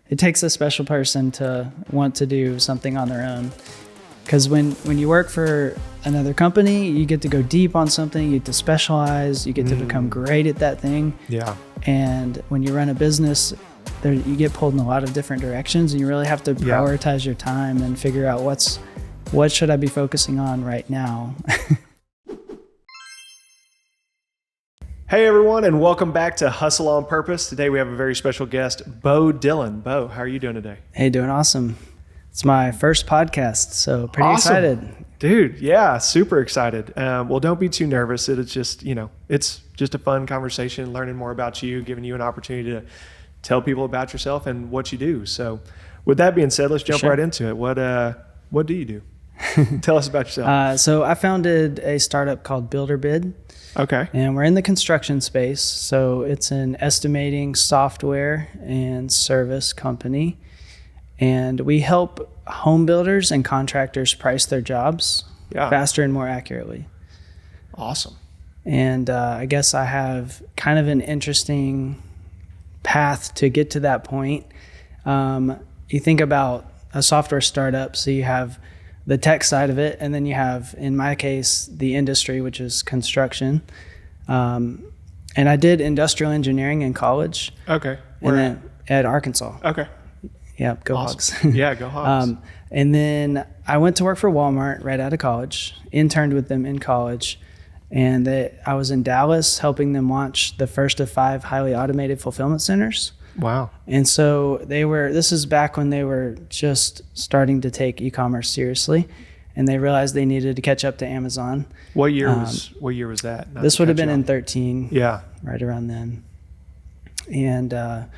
it takes a special person to want to do something on their own. Because when you work for another company, you get to go deep on something, you get to specialize, you get to become great at that thing. Yeah. And when you run a business, you get pulled in a lot of different directions, and you really have to prioritize your time and figure out what should I be focusing on right now. Hey everyone, and welcome back to Hustle on Purpose. Today we have a very special guest, Bo Dillon. Bo, how are you doing today? Hey, doing awesome. It's my first podcast, so pretty excited. Dude, yeah, super excited. Well, don't be too nervous. It's just, it's just a fun conversation, learning more about you, giving you an opportunity to tell people about yourself and what you do. So with that being said, let's jump right into it. What do you do? Tell us about yourself. So I founded a startup called BuilderBid. Okay. And we're in the construction space. So it's an estimating software and service company. And we help home builders and contractors price their jobs faster and more accurately. Awesome. And I guess I have kind of an interesting path to get to that point. You think about a software startup, so you have the tech side of it, and then you have, in my case, the industry, which is construction. And I did industrial engineering in college. Okay. Where? And then at Arkansas. Okay. Yeah, go awesome. Hogs. Yeah, go Hogs. And then I went to work for Walmart right out of college, interned with them in college, and I was in Dallas helping them launch the first of 5 highly automated fulfillment centers. Wow. And so this is back when they were just starting to take e-commerce seriously, and they realized they needed to catch up to Amazon. What year was that? This would have been in 2013. Yeah. Right around then. And the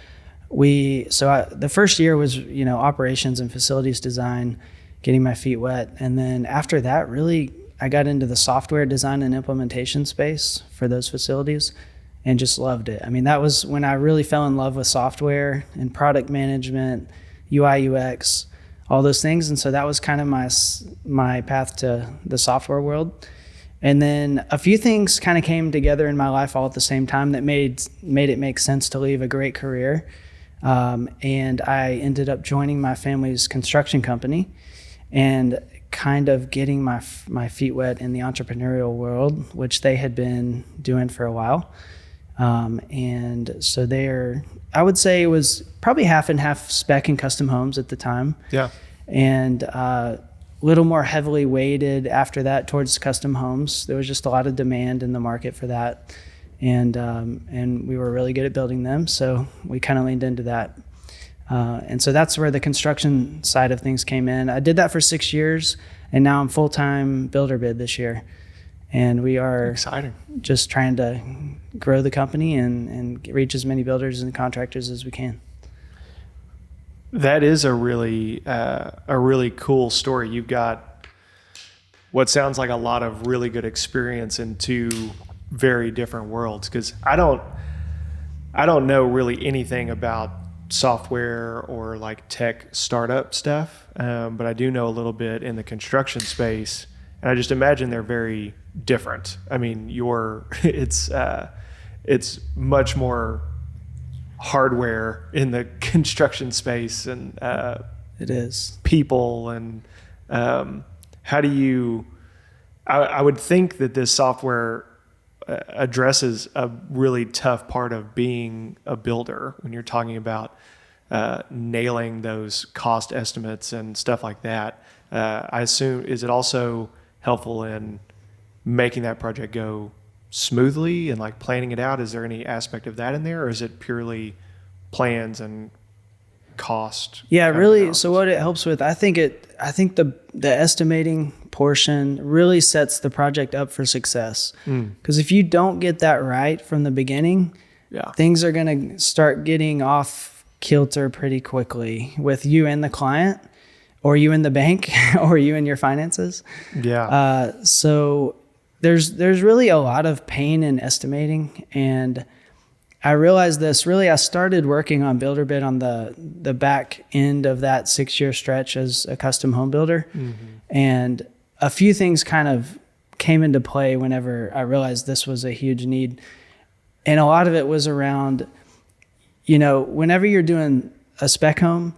first year was, operations and facilities design, getting my feet wet. And then after that, really, I got into the software design and implementation space for those facilities and just loved it. I mean, that was when I really fell in love with software and product management, UI, UX, all those things. And so that was kind of my path to the software world. And then a few things kind of came together in my life all at the same time that made it make sense to leave a great career. And I ended up joining my family's construction company and kind of getting my feet wet in the entrepreneurial world, which they had been doing for a while. And so I would say it was probably half and half spec and custom homes at the time. Yeah. And a little more heavily weighted after that towards custom homes. There was just a lot of demand in the market for that. And we were really good at building them. So we kind of leaned into that. And so that's where the construction side of things came in. I did that for 6 years, and now I'm full-time BuilderBid this year. And we are just trying to grow the company and reach as many builders and contractors as we can. That is a really cool story. You've got what sounds like a lot of really good experience in 2 very different worlds. Because I don't know really anything about software or like tech startup stuff, but I do know a little bit in the construction space. And I just imagine they're very different. I mean, it's much more hardware in the construction space, and it is people. And how do you? I would think that this software addresses a really tough part of being a builder when you're talking about nailing those cost estimates and stuff like that. I assume, is it also helpful in making that project go smoothly and like planning it out? Is there any aspect of that in there, or is it purely plans and cost? Yeah, really. Analysis? So what it helps with, I think the estimating portion really sets the project up for success. Because if you don't get that right from the beginning, things are going to start getting off kilter pretty quickly with you and the client, or you and the bank, or you and your finances. Yeah. So there's really a lot of pain in estimating. And I realized this, really, I started working on BuilderBid on the back end of that 6-year stretch as a custom home builder. Mm-hmm. And a few things kind of came into play whenever I realized this was a huge need. And a lot of it was around, whenever you're doing a spec home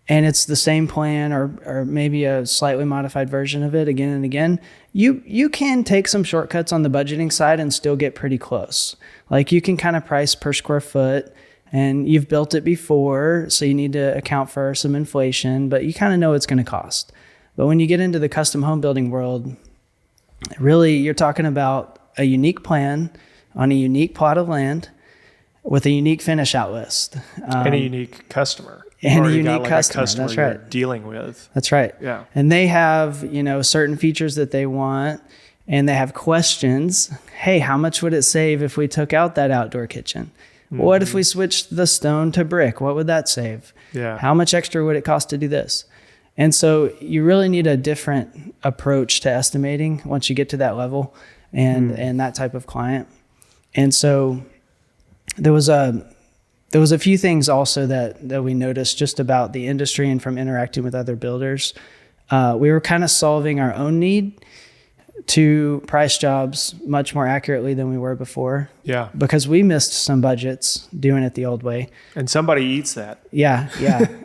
and it's the same plan or maybe a slightly modified version of it again and again, you can take some shortcuts on the budgeting side and still get pretty close. Like you can kind of price per square foot and you've built it before, so you need to account for some inflation, but you kind of know it's going to cost. But when you get into the custom home building world, really you're talking about a unique plan on a unique plot of land with a unique finish out list. And a unique customer. And a unique got like customer. A customer That's you're right. dealing with. That's right. Yeah. And they have, certain features that they want and they have questions. Hey, how much would it save if we took out that outdoor kitchen? Mm-hmm. What if we switched the stone to brick? What would that save? Yeah. How much extra would it cost to do this? And so you really need a different approach to estimating once you get to that level and that type of client. And so there was a few things also that we noticed just about the industry and from interacting with other builders. We were kind of solving our own need to price jobs much more accurately than we were before. Yeah. Because we missed some budgets doing it the old way. And somebody eats that. Yeah.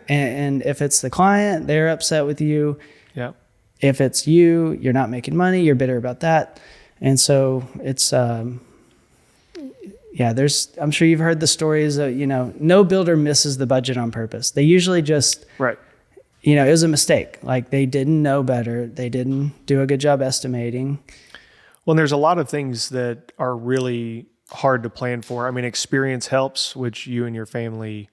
and if it's the client, they're upset with you. Yeah. If it's you, you're not making money, you're bitter about that. And so it's, I'm sure you've heard the stories of, no builder misses the budget on purpose. They usually just, right. It was a mistake. Like they didn't know better. They didn't do a good job estimating. Well, there's a lot of things that are really hard to plan for. I mean, experience helps, which you and your family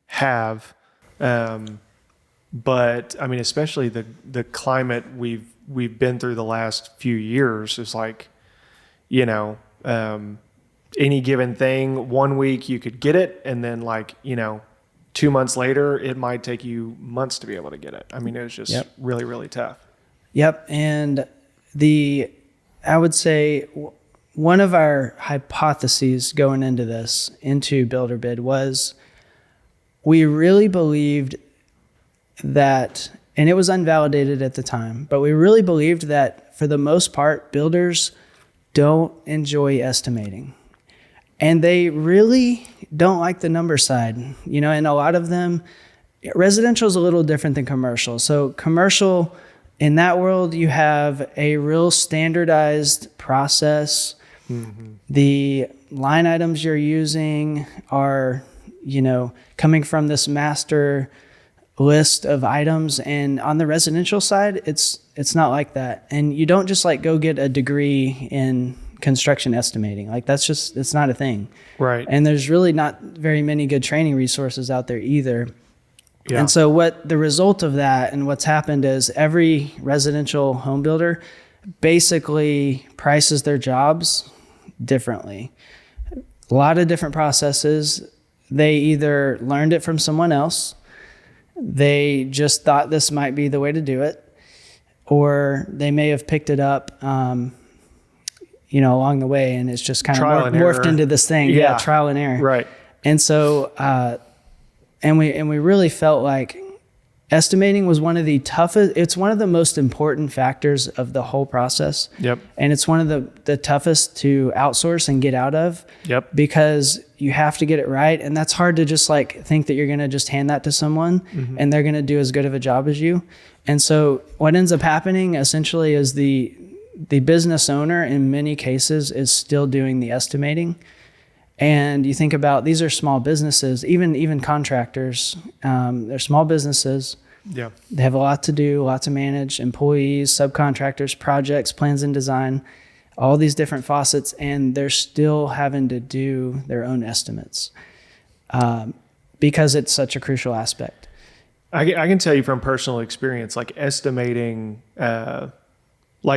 have. But I mean, especially the climate we've been through the last few years is like, any given thing, 1 week you could get it. And then 2 months later, it might take you months to be able to get it. I mean, it was just really, really tough. Yep. And I would say one of our hypotheses going into BuilderBid was we really believed that, and it was unvalidated at the time, but we really believed that for the most part, builders don't enjoy estimating. And they really don't like the number side, and a lot of them, residential is a little different than commercial. So commercial, in that world, you have a real standardized process. Mm-hmm. The line items you're using are, coming from this master list of items. And on the residential side, it's not like that. And you don't just go get a degree in construction estimating. It's not a thing. Right. And there's really not very many good training resources out there either. Yeah. And so what the result of that and what's happened is every residential home builder basically prices their jobs differently. A lot of different processes. They either learned it from someone else, they just thought this might be the way to do it, or they may have picked it up along the way, and it's just kind of morphed into this thing. Yeah, trial and error. Right. And so, and we really felt like estimating was one of the toughest. It's one of the most important factors of the whole process. Yep. And it's one of the toughest to outsource and get out of. Yep. Because you have to get it right, and that's hard to just think that you're going to just hand that to someone, and they're going to do as good of a job as you. And so, what ends up happening essentially is the business owner in many cases is still doing the estimating. And you think about, these are small businesses, even contractors, they're small businesses. Yeah. They have a lot to do, a lot to manage, employees, subcontractors, projects, plans and design, all these different faucets, and they're still having to do their own estimates because it's such a crucial aspect. I can tell you from personal experience, estimating,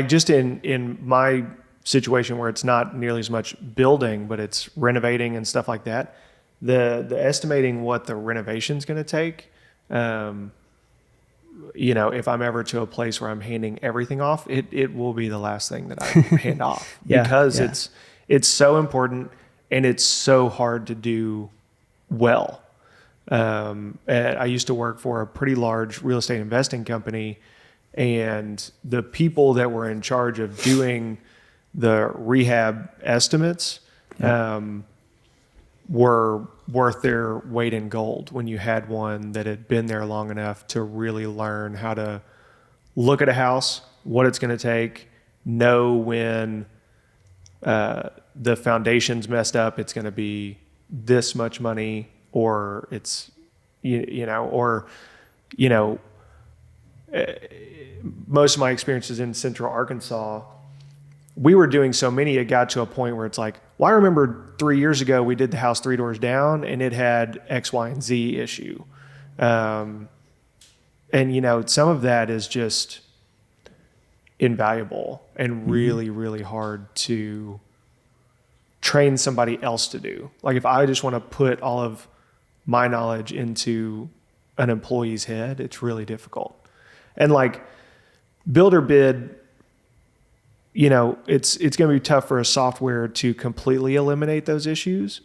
just in my situation where it's not nearly as much building, but it's renovating and stuff like that, the estimating what the renovation's going to take, if I'm ever to a place where I'm handing everything off, it will be the last thing that I hand off because it's so important and it's so hard to do well. I used to work for a pretty large real estate investing company, and the people that were in charge of doing the rehab estimates, were worth their weight in gold when you had one that had been there long enough to really learn how to look at a house, what it's going to take, know when the foundation's messed up, it's going to be this much money, or it's, most of my experiences in Central Arkansas, we were doing so many, it got to a point where it's like, well, I remember 3 years ago, we did the house 3 doors down and it had X, Y, and Z issue. And, some of that is just invaluable and really, really hard to train somebody else to do. Like if I just want to put all of my knowledge into an employee's head, it's really difficult. And like BuilderBid, it's going to be tough for a software to completely eliminate those issues.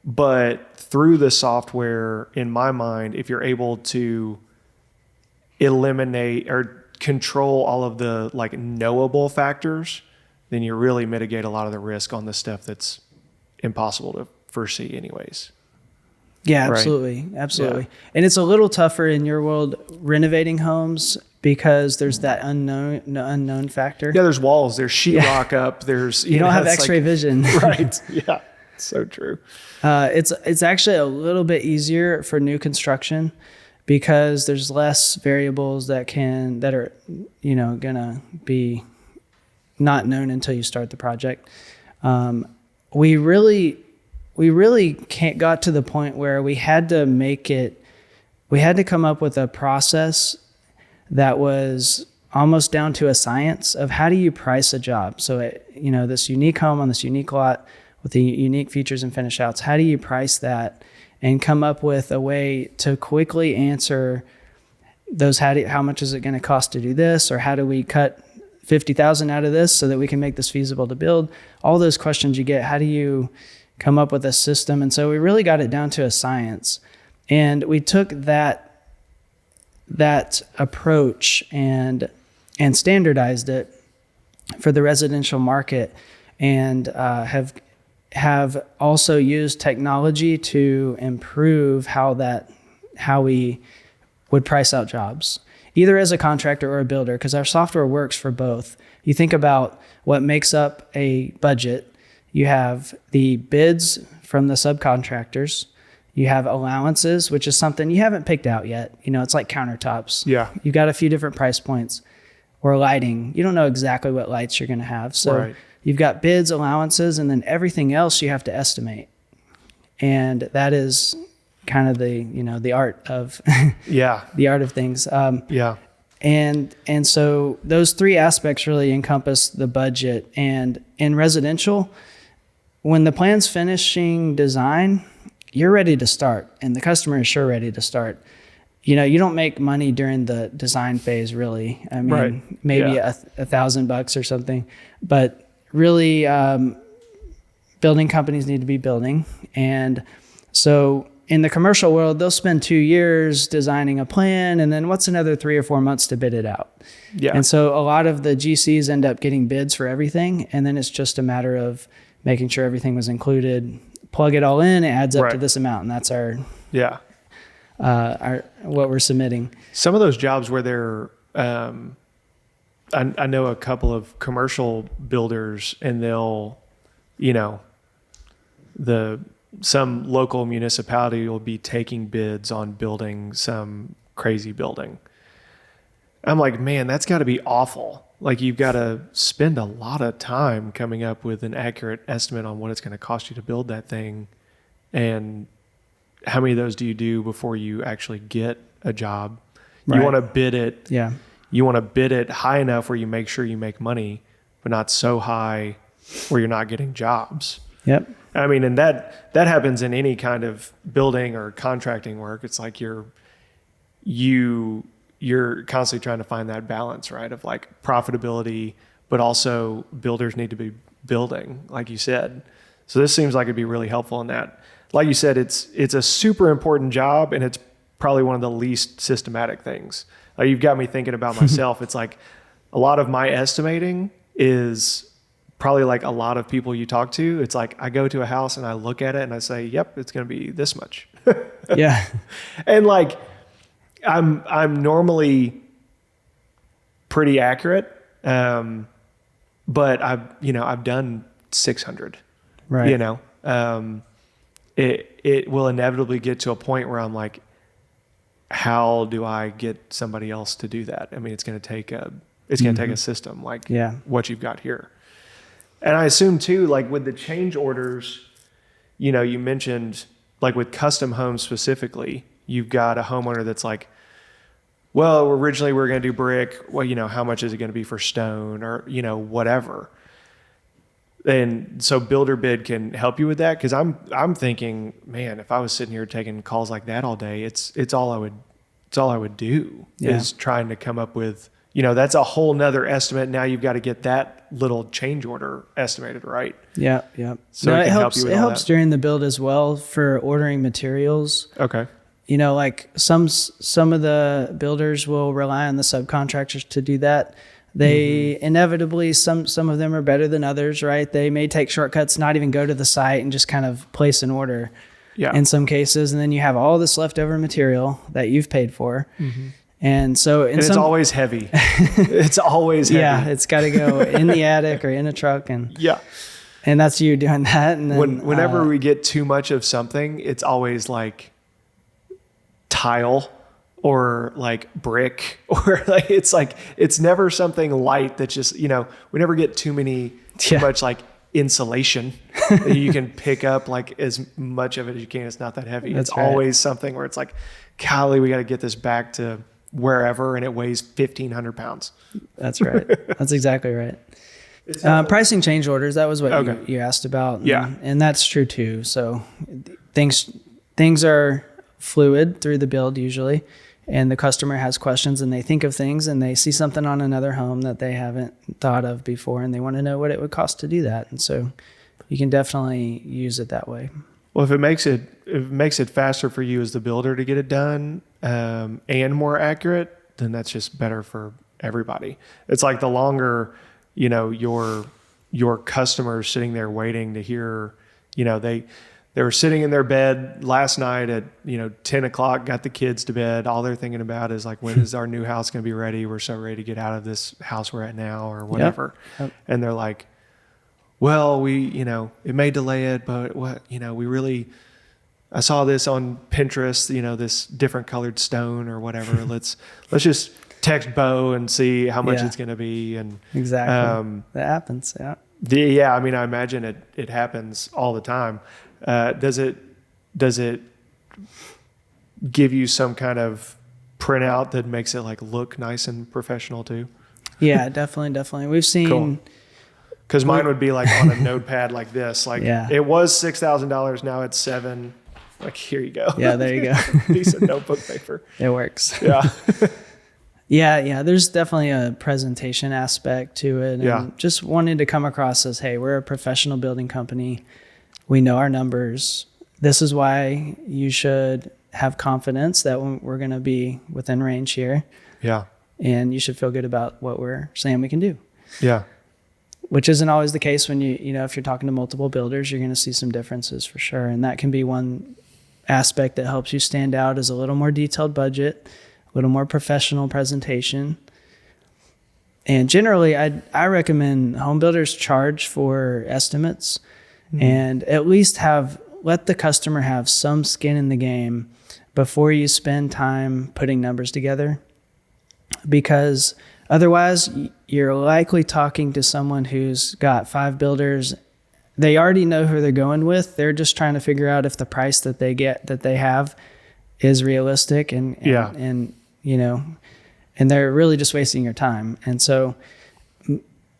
But through the software, in my mind, if you're able to eliminate or control all of the like knowable factors, then you really mitigate a lot of the risk on the stuff that's impossible to foresee anyways. Yeah, absolutely. Right? Absolutely. Yeah. And it's a little tougher in your world renovating homes because there's that unknown factor. Yeah, there's walls, there's sheetrock up, there's you don't have X-ray vision. Right. Yeah. So true. It's actually a little bit easier for new construction because there's less variables that are gonna be not known until you start the project. We really got to the point where we had to come up with a process that was almost down to a science of how do you price a job. So, this unique home on this unique lot with the unique features and finish outs, how do you price that and come up with a way to quickly answer those, how much is it going to cost to do this? Or how do we cut 50,000 out of this so that we can make this feasible to build? All those questions you get, how do you come up with a system? And so we really got it down to a science. And we took that approach and standardized it for the residential market, and have also used technology to improve how we would price out jobs, either as a contractor or a builder, because our software works for both. You think about what makes up a budget. You have the bids from the subcontractors. You have allowances, which is something you haven't picked out yet. It's like countertops. Yeah. You've got a few different price points. Or lighting. You don't know exactly what lights you're going to have. So You've got bids, allowances, and then everything else you have to estimate. And that is kind of the art of the art of things. And so those three aspects really encompass the budget. And in residential, when the plan's finishing design, you're ready to start, and the customer is sure ready to start. You don't make money during the design phase, really. I mean, maybe $1,000 or something, but really, building companies need to be building. And so in the commercial world, they'll spend 2 years designing a plan, and then what's another 3 or 4 months to bid it out? Yeah. And so a lot of the GCs end up getting bids for everything, and then it's just a matter of making sure everything was included. Plug it all in, it adds up to this amount, and that's our what we're submitting. Some of those jobs where they're, I know a couple of commercial builders, and they'll, some local municipality will be taking bids on building some crazy building. I'm like, man, that's got to be awful. Like, you've got to spend a lot of time coming up with an accurate estimate on what it's going to cost you to build that thing. And how many of those do you do before you actually get a job? You want to bid it. Yeah. You want to bid it high enough where you make sure you make money, but not so high where you're not getting jobs. Yep. I mean, and that happens in any kind of building or contracting work. It's like you're constantly trying to find that balance, right? Of like profitability, but also builders need to be building, like you said. So this seems like it'd be really helpful in that. Like you said, it's a super important job, and it's probably one of the least systematic things. Like, you've got me thinking about myself. It's like a lot of my estimating is probably like a lot of people you talk to, it's like I go to a house and I look at it and I say, yep, it's going to be this much. Yeah. And like I'm normally pretty accurate, but I've done 600. Right. You know, it will inevitably get to a point where I'm like, how do I get somebody else to do that? I mean, it's going to take a system like what you've got here. And I assume too, like with the change orders, you know, you mentioned like with custom homes specifically, you've got a homeowner that's like, well, originally we were going to do brick. Well, you know, how much is it going to be for stone or, you know, whatever. And so BuilderBid can help you with that. Cause I'm thinking, man, if I was sitting here taking calls like that all day, it's all I would do is trying to come up with, you know, that's a whole nother estimate. Now you've got to get that little change order estimated, right? Yeah. Yeah. So no, it it can helps. help you with It all helps that. during the build as well for ordering materials. Okay. You know, like some of the builders will rely on the subcontractors to do that. They inevitably, some of them are better than others, right? They may take shortcuts, not even go to the site and just kind of place an order in some cases. And then you have all this leftover material that you've paid for. And so It's always heavy. It's always heavy. Yeah, it's got to go in the attic or in a truck. And that's you doing that. And then, whenever we get too much of something, it's always like tile or like brick or like it's never something light that just, you know, we never get too much like insulation that you can pick up like as much of it as you can. It's not that heavy. That's it's right. always something where it's like, golly, we got to get this back to wherever and it weighs 1,500 pounds. That's right. That's exactly right. Pricing change orders, that was what you asked about. And that's true too. So things are fluid through the build usually, and the customer has questions and they think of things and they see something on another home that they haven't thought of before and they want to know what it would cost to do that. And so you can definitely use it that way. Well, if it makes it faster for you as the builder to get it done and more accurate, then that's just better for everybody. It's like the longer, you know, your customers sitting there waiting to hear, you know, they were sitting in their bed last night at, you know, 10 o'clock, got the kids to bed. All they're thinking about is like, when is our new house going to be ready? We're so ready to get out of this house we're at now or whatever. Yep. And they're like, well, you know, it may delay it, but what, you know, I saw this on Pinterest, you know, this different colored stone or whatever. Let's just text Bo and see how much it's going to be. And exactly. That happens. Yeah. I mean, I imagine it happens all the time. Does it give you some kind of printout that makes it like look nice and professional too? Yeah, definitely. We've seen. Cool. Because mine would be like on a notepad like this. Like it was $6,000, now it's $7,000. Like, here you go. Yeah, there you go. Piece of notebook paper. It works. Yeah. Yeah. There's definitely a presentation aspect to it. And just wanting to come across as, hey, we're a professional building company. We know our numbers. This is why you should have confidence that we're going to be within range here. Yeah. And you should feel good about what we're saying we can do. Yeah. Which isn't always the case when you know, if you're talking to multiple builders, you're going to see some differences for sure. And that can be one aspect that helps you stand out, is a little more detailed budget, a little more professional presentation. And generally, I recommend home builders charge for estimates and at least let the customer have some skin in the game before you spend time putting numbers together. Because otherwise, you're likely talking to someone who's got 5 builders. They already know who they're going with. They're just trying to figure out if the price that they have is realistic and you know, and they're really just wasting your time. And so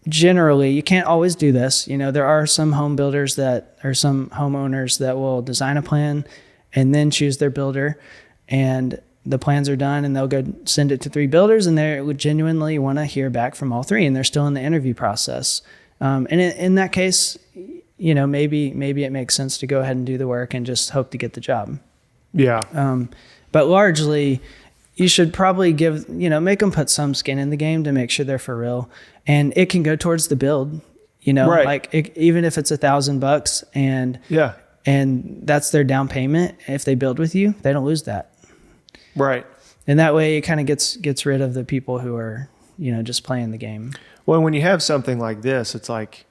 generally, you can't always do this. You know, there are some home builders some homeowners that will design a plan and then choose their builder, and the plans are done and they'll go send it to 3 builders and they would genuinely want to hear back from all 3 and they're still in the interview process. And in that case, you know, maybe it makes sense to go ahead and do the work and just hope to get the job. Yeah. But largely you should probably make them put some skin in the game to make sure they're for real. And it can go towards the build. you know, Right. like even if it's $1,000 and that's their down payment, if they build with you, they don't lose that. Right. And that way it kind of gets rid of the people who are, you know, just playing the game. Well, when you have something like this, it's like,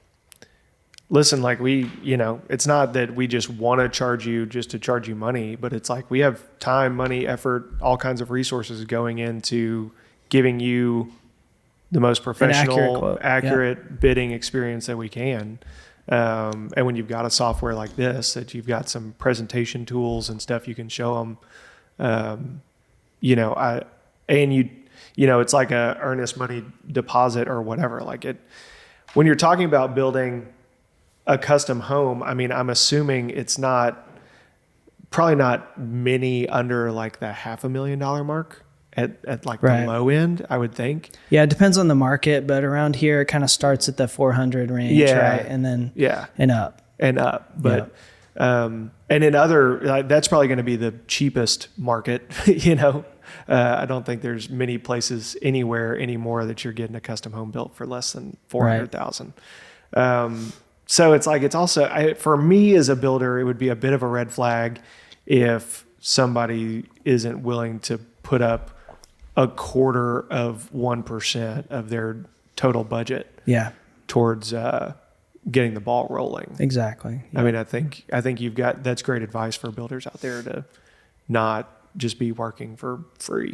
listen, like it's not that we just want to charge you just to charge you money, but it's like we have time, money, effort, all kinds of resources going into giving you the most professional, accurate bidding experience that we can. And when you've got a software like this, that you've got some presentation tools and stuff you can show them, it's like a earnest money deposit or whatever. Like when you're talking about building a custom home, I mean, I'm assuming it's probably not many under like the $500,000 mark at like the low end, I would think. Yeah. It depends on the market, but around here, it kind of starts at the 400 range, right? And then, and up. But, and in other, that's probably going to be the cheapest market, I don't think there's many places anywhere anymore that you're getting a custom home built for less than 400,000. So it's like, it's also, for me as a builder, it would be a bit of a red flag if somebody isn't willing to put up 0.25% of their total budget towards getting the ball rolling. Exactly. I mean, I think that's great advice for builders out there to not just be working for free.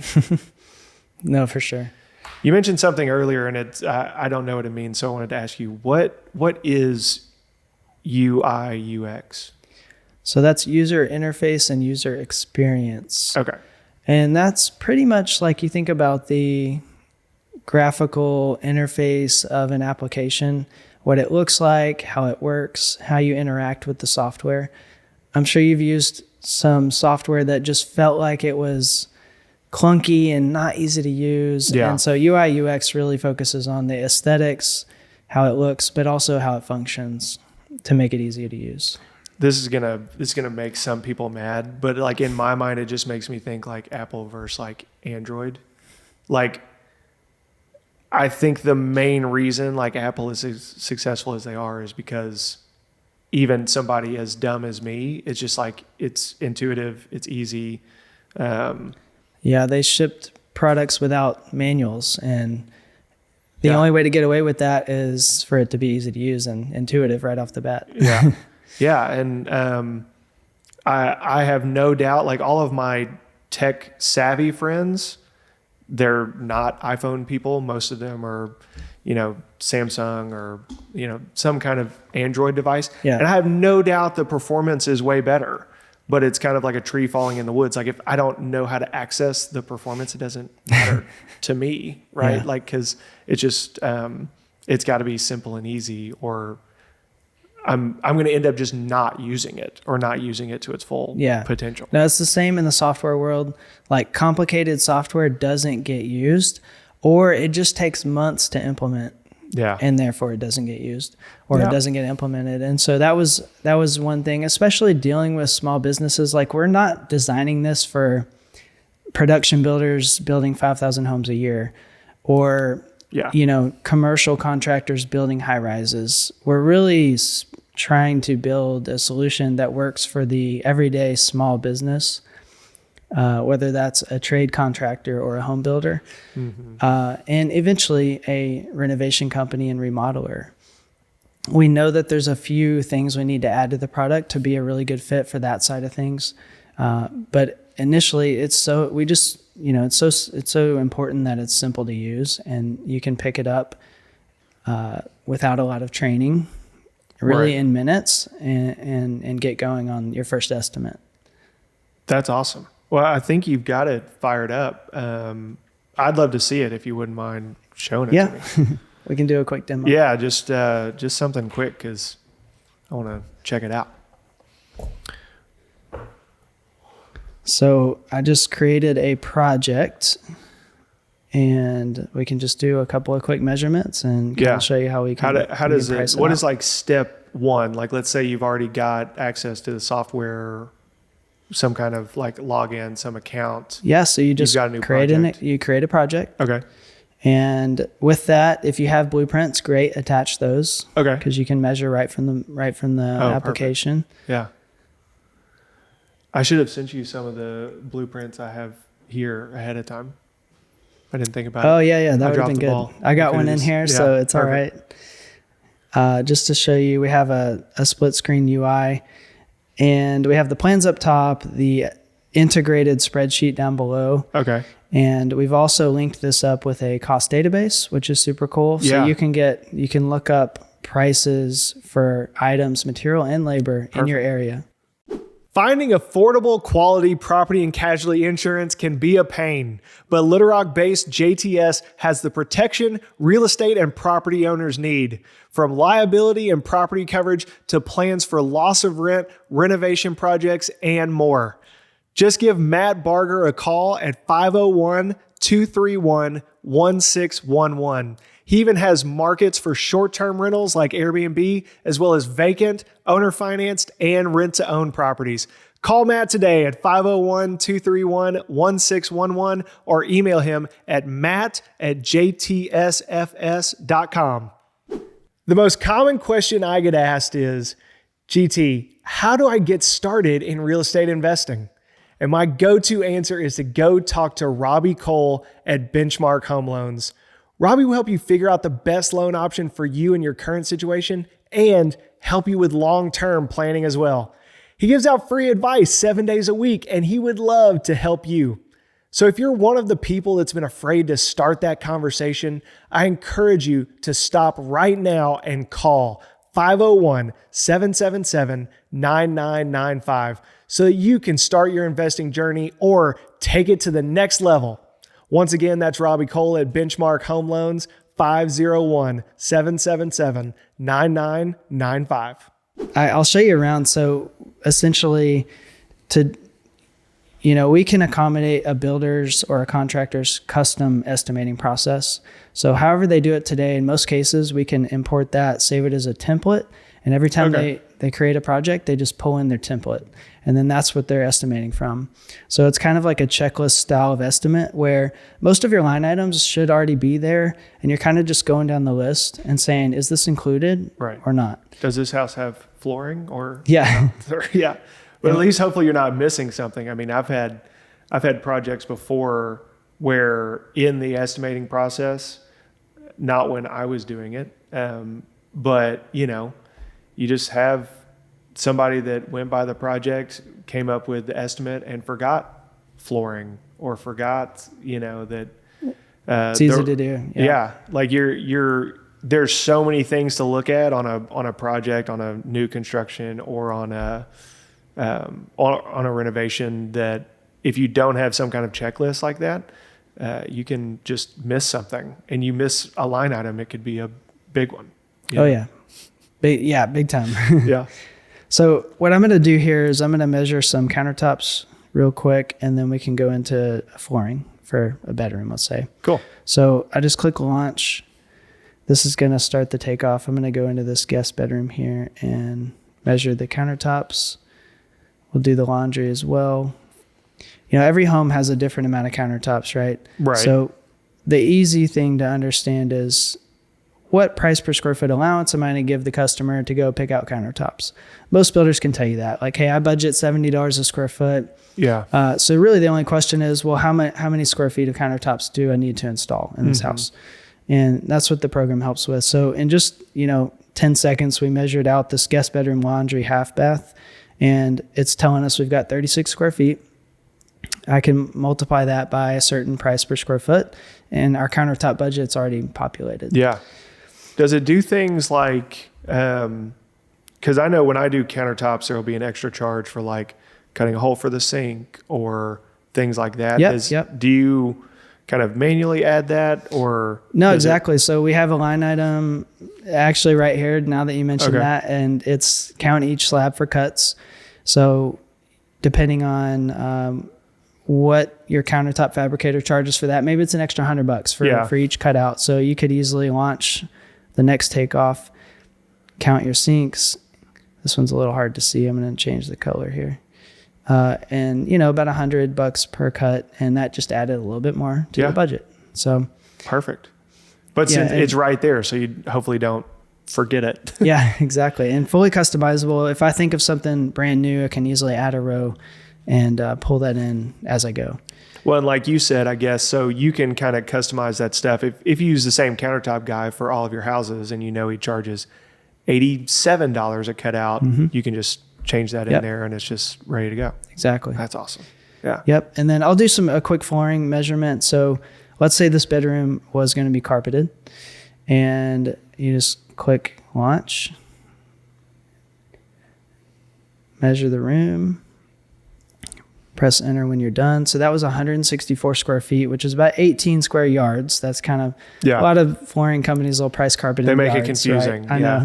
No, for sure. You mentioned something earlier, and it's I don't know what it means, so I wanted to ask you, what is UI UX? So that's user interface and user experience. Okay. And that's pretty much like you think about the graphical interface of an application, what it looks like, how it works, how you interact with the software. I'm sure you've used some software that just felt like it was clunky and not easy to use. Yeah. And so UI UX really focuses on the aesthetics, how it looks, but also how it functions to make it easy to use. This is gonna make some people mad, but like in my mind, it just makes me think like Apple versus like Android. Like, I think the main reason like Apple is as successful as they are is because even somebody as dumb as me, it's just like, it's intuitive, it's easy. They shipped products without manuals, and the only way to get away with that is for it to be easy to use and intuitive right off the bat. Yeah. And I have no doubt, like all of my tech savvy friends, they're not iPhone people. Most of them are, Samsung or, some kind of Android device. Yeah. And I have no doubt the performance is way better, but it's kind of like a tree falling in the woods. Like if I don't know how to access the performance, it doesn't matter to me. Right. Yeah. Like, cause it's just, it's gotta be simple and easy, or I'm going to end up just not using it or not using it to its full potential. Now, it's the same in the software world. Like complicated software doesn't get used, or it just takes months to implement. Yeah. And therefore it doesn't get used, or it doesn't get implemented. And so that was one thing, especially dealing with small businesses. Like, we're not designing this for production builders building 5,000 homes a year, or commercial contractors building high rises. We're really trying to build a solution that works for the everyday small business, whether that's a trade contractor or a home builder, and eventually a renovation company and remodeler. We know that there's a few things we need to add to the product to be a really good fit for that side of things. But initially it's so important that it's simple to use, and you can pick it up without a lot of training, really in minutes, and get going on your first estimate. That's awesome. Well, I think you've got it fired up. I'd love to see it if you wouldn't mind showing it to me. We can do a quick demo. Yeah, just something quick, because I want to check it out. So I just created a project, and we can just do a couple of quick measurements and kind of show you how we can. How does it? What is like step one? Like, let's say you've already got access to the software, some kind of like login, some account. Yeah. So you just got a new create project. you create a project. Okay. And with that, if you have blueprints, great, attach those. Okay. Because you can measure right from the application. Perfect. Yeah. I should have sent you some of the blueprints I have here ahead of time. I didn't think about it. Oh, yeah. That would have been good. Ball. I got one in here, so it's perfect. All right. Just to show you, we have a split screen UI, and we have the plans up top, the integrated spreadsheet down below. Okay. And we've also linked this up with a cost database, which is super cool. So you can look up prices for items, material, and labor in your area. Finding affordable, quality property and casualty insurance can be a pain, but Little Rock-based JTS has the protection real estate and property owners need. From liability and property coverage to plans for loss of rent, renovation projects, and more. Just give Matt Barger a call at 501-231-1611. He even has markets for short-term rentals like Airbnb, as well as vacant, owner-financed, and rent-to-own properties. Call Matt today at 501-231-1611 or email him at matt@jtsfs.com. The most common question I get asked is, GT, how do I get started in real estate investing? And my go-to answer is to go talk to Robbie Cole at Benchmark Home Loans. Robbie will help you figure out the best loan option for you in your current situation and help you with long-term planning as well. He gives out free advice 7 days a week, and he would love to help you. So if you're one of the people that's been afraid to start that conversation, I encourage you to stop right now and call 501-777-9995 so that you can start your investing journey or take it to the next level. Once again, that's Robbie Cole at Benchmark Home Loans, 501-777-9995. I'll show you around. So essentially, we can accommodate a builder's or a contractor's custom estimating process. So however they do it today, in most cases, we can import that, save it as a template. And every time they create a project, they just pull in their template. And then that's what they're estimating from. So it's kind of like a checklist style of estimate where most of your line items should already be there. And you're kind of just going down the list and saying, is this included or not? Does this house have flooring or? Yeah. Yeah. But at least hopefully you're not missing something. I mean, I've had projects before where in the estimating process, not when I was doing it, but you just have somebody that went by the project, came up with the estimate and forgot flooring or forgot, that it's easy to do. Yeah. Like there's so many things to look at on a project, on a new construction or on a renovation that if you don't have some kind of checklist like that, you can just miss something, and you miss a line item. It could be a big one. Yeah. Big time. Yeah. So what I'm going to do here is I'm going to measure some countertops real quick, and then we can go into flooring for a bedroom, let's say. Cool. So I just click launch. This is going to start the takeoff. I'm going to go into this guest bedroom here and measure the countertops. We'll do the laundry as well. Every home has a different amount of countertops, right? Right. So the easy thing to understand is what price per square foot allowance am I going to give the customer to go pick out countertops? Most builders can tell you that. Like, hey, I budget $70 a square foot. Yeah. So really the only question is, well, how many square feet of countertops do I need to install in this house? And that's what the program helps with. So in just, 10 seconds, we measured out this guest bedroom, laundry, half bath, and it's telling us we've got 36 square feet. I can multiply that by a certain price per square foot, and our countertop budget's already populated. Yeah. Does it do things like, because I know when I do countertops, there will be an extra charge for like cutting a hole for the sink or things like that. Yep. Do you kind of manually add that or? No, exactly. So we have a line item actually right here now that you mentioned that, and it's count each slab for cuts. So depending on what your countertop fabricator charges for that, maybe it's an extra $100 for each cutout. So you could easily launch the next takeoff, count your sinks. This one's a little hard to see. I'm going to change the color here. And about $100 per cut. And that just added a little bit more to the budget. So perfect. But Yeah, since it's right there, so you hopefully don't forget it. Yeah, exactly. And fully customizable. If I think of something brand new, I can easily add a row and pull that in as I go. Well, and like you said, I guess, so you can kind of customize that stuff. If you use the same countertop guy for all of your houses and you know he charges $87 a cutout, you can just change that in there and it's just ready to go. Exactly. That's awesome. Yeah. Yep. And then I'll do a quick flooring measurement. So let's say this bedroom was going to be carpeted, and you just click launch, measure the room, press enter when you're done. So that was 164 square feet, which is about 18 square yards. That's kind of a lot of flooring companies will price carpet. They make it confusing. Right? I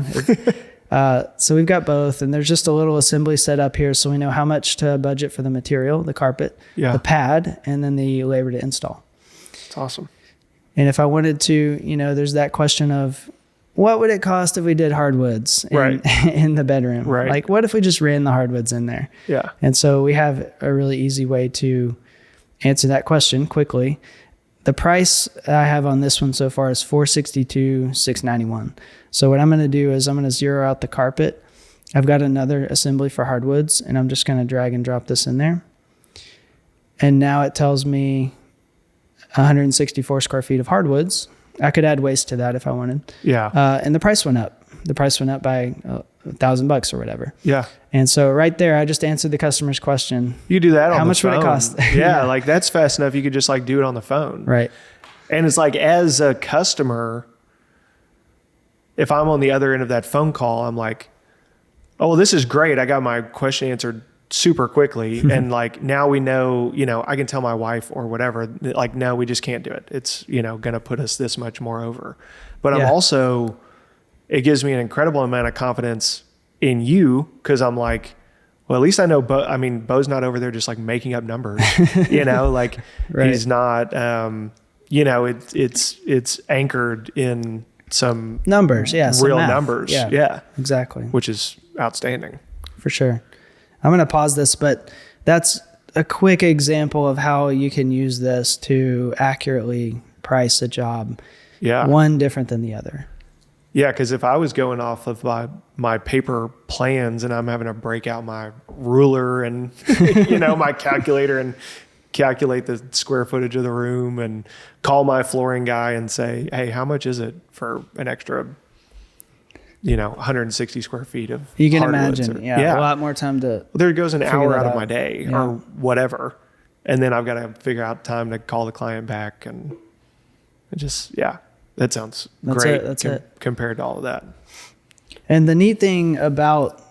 know. So we've got both, and there's just a little assembly set up here, so we know how much to budget for the material, the carpet, the pad, and then the labor to install. It's awesome. And if I wanted to, there's that question of what would it cost if we did hardwoods in the bedroom? Right. Like, what if we just ran the hardwoods in there? Yeah. And so we have a really easy way to answer that question quickly. The price I have on this one so far is $462,691. So what I'm going to do is I'm going to zero out the carpet. I've got another assembly for hardwoods, and I'm just going to drag and drop this in there. And now it tells me 164 square feet of hardwoods. I could add waste to that if I wanted. Yeah. And the price went up. The price went up by $1,000 or whatever. Yeah. And so right there, I just answered the customer's question. You do that on the phone. How much would it cost? Yeah, like that's fast enough. You could just like do it on the phone. Right. And it's like, as a customer, if I'm on the other end of that phone call, I'm like, oh, well, this is great. I got my question answered super quickly. And like, now we know, I can tell my wife or whatever, like, no, we just can't do it. It's, going to put us this much more over. But I'm also, it gives me an incredible amount of confidence in you, because I'm like, well, at least I know Bo's not over there just like making up numbers, like he's not, it's anchored in some numbers, real numbers. Yeah, exactly. Which is outstanding. For sure. I'm going to pause this, but that's a quick example of how you can use this to accurately price a job. Yeah. One different than the other. Yeah, because if I was going off of my paper plans and I'm having to break out my ruler and, my calculator and calculate the square footage of the room and call my flooring guy and say, hey, how much is it for an extra 160 square feet of you can hardwoods? imagine. A lot more time to. Well, there goes an hour out of my day Yeah. or whatever. And then I've got to figure out time to call the client back and just, that sounds great. That's it. Compared to all of that. And the neat thing about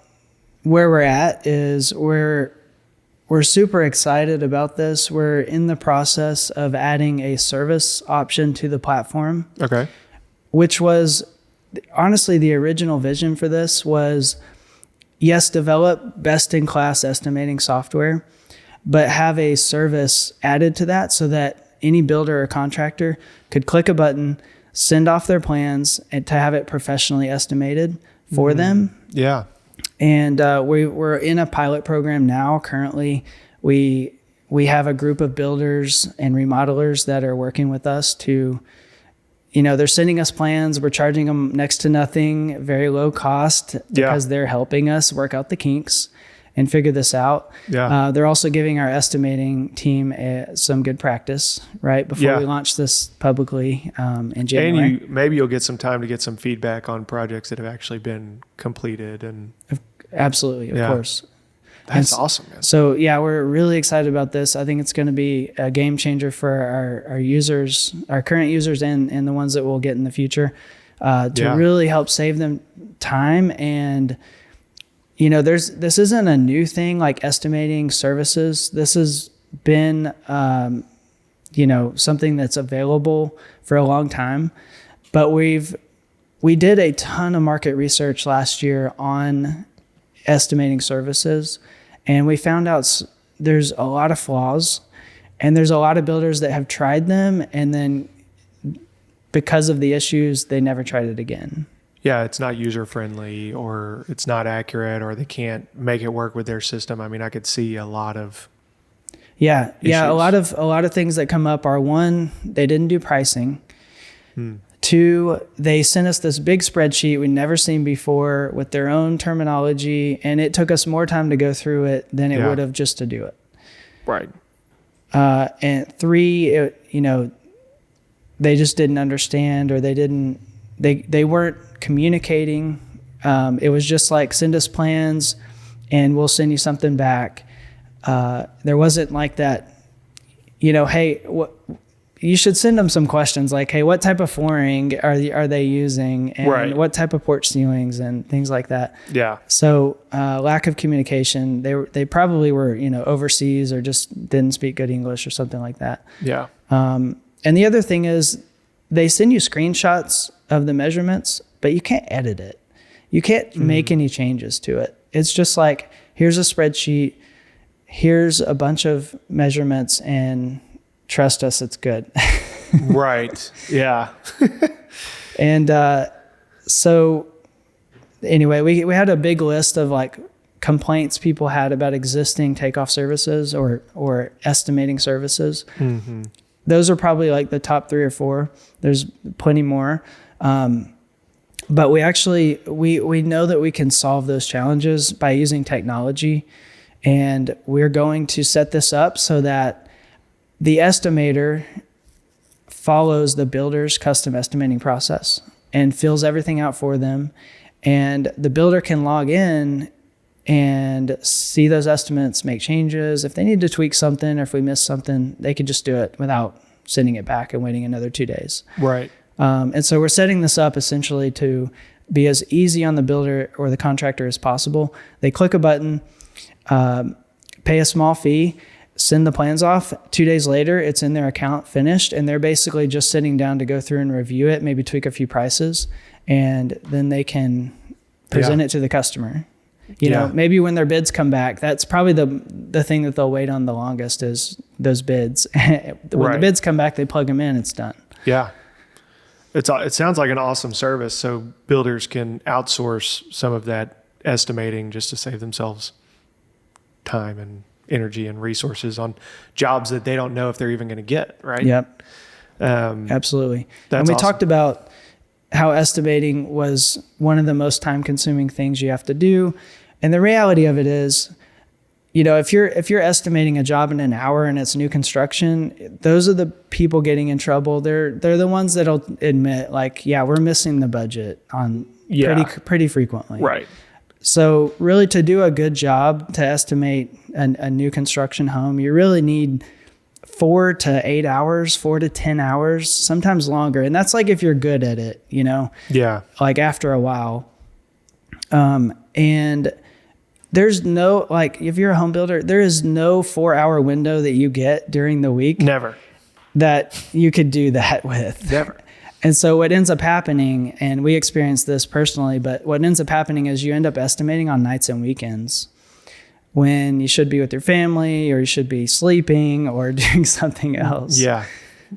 where we're at is we're super excited about this. We're in the process of adding a service option to the platform. Okay. Which was honestly the original vision for this was, yes, develop best-in-class estimating software, but have a service added to that so that any builder or contractor could click a button, send off their plans, and to have it professionally estimated for them. Yeah. And we're in a pilot program now. Currently, we have a group of builders and remodelers that are working with us to, they're sending us plans. We're charging them next to nothing, very low cost, because they're helping us work out the kinks and figure this out. Yeah. They're also giving our estimating team some good practice, right, before we launch this publicly in January. And maybe you'll get some time to get some feedback on projects that have actually been completed. And absolutely, of course. That's awesome, man. So we're really excited about this. I think it's going to be a game changer for our users, our current users, and the ones that we'll get in the future, to really help save them time. And this isn't a new thing like estimating services. This has been something that's available for a long time, but we did a ton of market research last year on estimating services. And we found out there's a lot of flaws, and there's a lot of builders that have tried them, and then because of the issues, they never tried it again. Yeah, it's not user friendly, or it's not accurate, or they can't make it work with their system. I mean, I could see a lot of issues. A lot of things that come up are, one, they didn't do pricing. Two, they sent us this big spreadsheet we'd never seen before with their own terminology, and it took us more time to go through it than it would have just to do it. Right. And three, they just didn't understand, or they weren't communicating. It was just like, send us plans and we'll send you something back. There wasn't like that, hey, you should send them some questions like, hey, what type of flooring are they using, and what type of porch ceilings and things like that. Yeah. So lack of communication. They probably were overseas or just didn't speak good English or something like that. Yeah. And the other thing is, they send you screenshots of the measurements, but you can't edit it. You can't make any changes to it. It's just like, here's a spreadsheet, here's a bunch of measurements, and trust us, it's good. Right. Yeah. And so anyway, we had a big list of like complaints people had about existing takeoff services or estimating services. Mm-hmm. Those are probably like the top 3 or 4. There's plenty more. But we actually, we know that we can solve those challenges by using technology. And we're going to set this up so that the estimator follows the builder's custom estimating process and fills everything out for them. And the builder can log in and see those estimates, make changes. If they need to tweak something, or if we miss something, they can just do it without sending it back and waiting another 2 days. Right. And so we're setting this up essentially to be as easy on the builder or the contractor as possible. They click a button, pay a small fee, send the plans off. 2 days later, it's in their account finished, and they're basically just sitting down to go through and review it, maybe tweak a few prices, and then they can present it to the customer. You know, maybe when their bids come back, that's probably the thing that they'll wait on the longest is those bids. When the bids come back, they plug them in, it's done. Yeah. It sounds like an awesome service. So builders can outsource some of that estimating just to save themselves time and energy and resources on jobs that they don't know if they're even going to get, right? Yep. Absolutely. And we talked about how estimating was one of the most time-consuming things you have to do. And the reality of it is, if you're estimating a job in an hour and it's new construction, those are the people getting in trouble. They're the ones that'll admit, like, we're missing the budget on pretty frequently. Right. So really, to do a good job to estimate a new construction home, you really need 4 to 8 hours, 4 to 10 hours, sometimes longer. And that's like if you're good at it, Yeah. like after a while. And there's no, like, if you're a home builder, there is no 4-hour window that you get during the week. Never. That you could do that with. Never. And so what ends up happening, and we experienced this personally, but what ends up happening is you end up estimating on nights and weekends when you should be with your family, or you should be sleeping or doing something else. Yeah.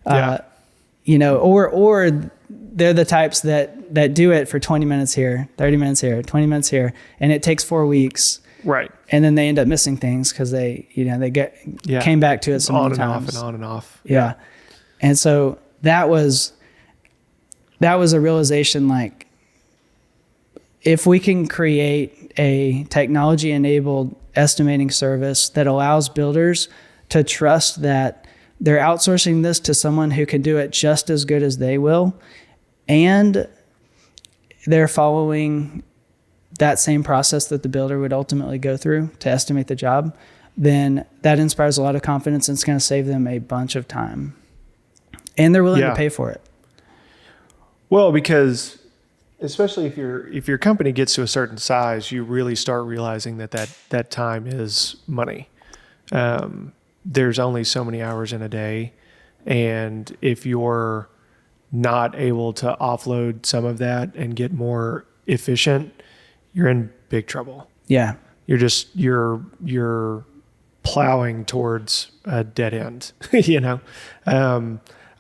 Or they're the types that do it for 20 minutes here, 30 minutes here, 20 minutes here, and it takes 4 weeks. Right. And then they end up missing things because they came back to it so many times. On and off. Yeah. And so that was a realization, like, if we can create a technology-enabled estimating service that allows builders to trust that they're outsourcing this to someone who can do it just as good as they will, and they're following that same process that the builder would ultimately go through to estimate the job, then that inspires a lot of confidence, and it's going to save them a bunch of time. And they're willing to pay for it. Well, because especially if your company gets to a certain size, you really start realizing that time is money. There's only so many hours in a day, and if you're not able to offload some of that and get more efficient, you're in big trouble. Yeah. You're plowing towards a dead end,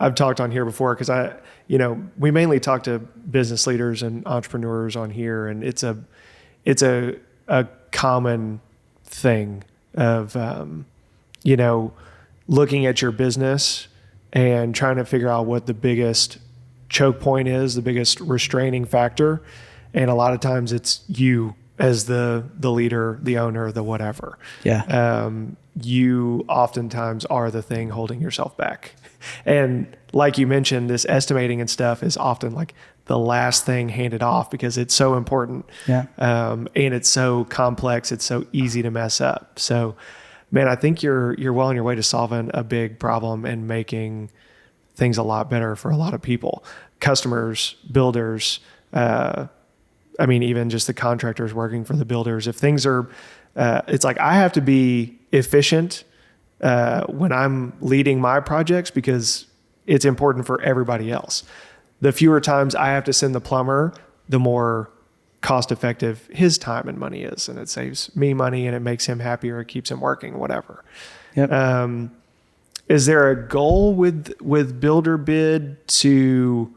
I've talked on here before because we mainly talk to business leaders and entrepreneurs on here, and it's a common thing of, looking at your business and trying to figure out what the biggest choke point is, the biggest restraining factor. And a lot of times it's you as the leader, the owner, the whatever. Yeah. You oftentimes are the thing holding yourself back. And like you mentioned, this estimating and stuff is often like the last thing handed off because it's so important. Yeah. And it's so complex. It's so easy to mess up. So, man, I think you're well on your way to solving a big problem and making things a lot better for a lot of people, customers, builders, even just the contractors working for the builders. If things are, it's like I have to be efficient when I'm leading my projects because it's important for everybody else. The fewer times I have to send the plumber, the more cost effective his time and money is. And it saves me money and it makes him happier. It keeps him working, whatever. Yep. Is there a goal with BuilderBid to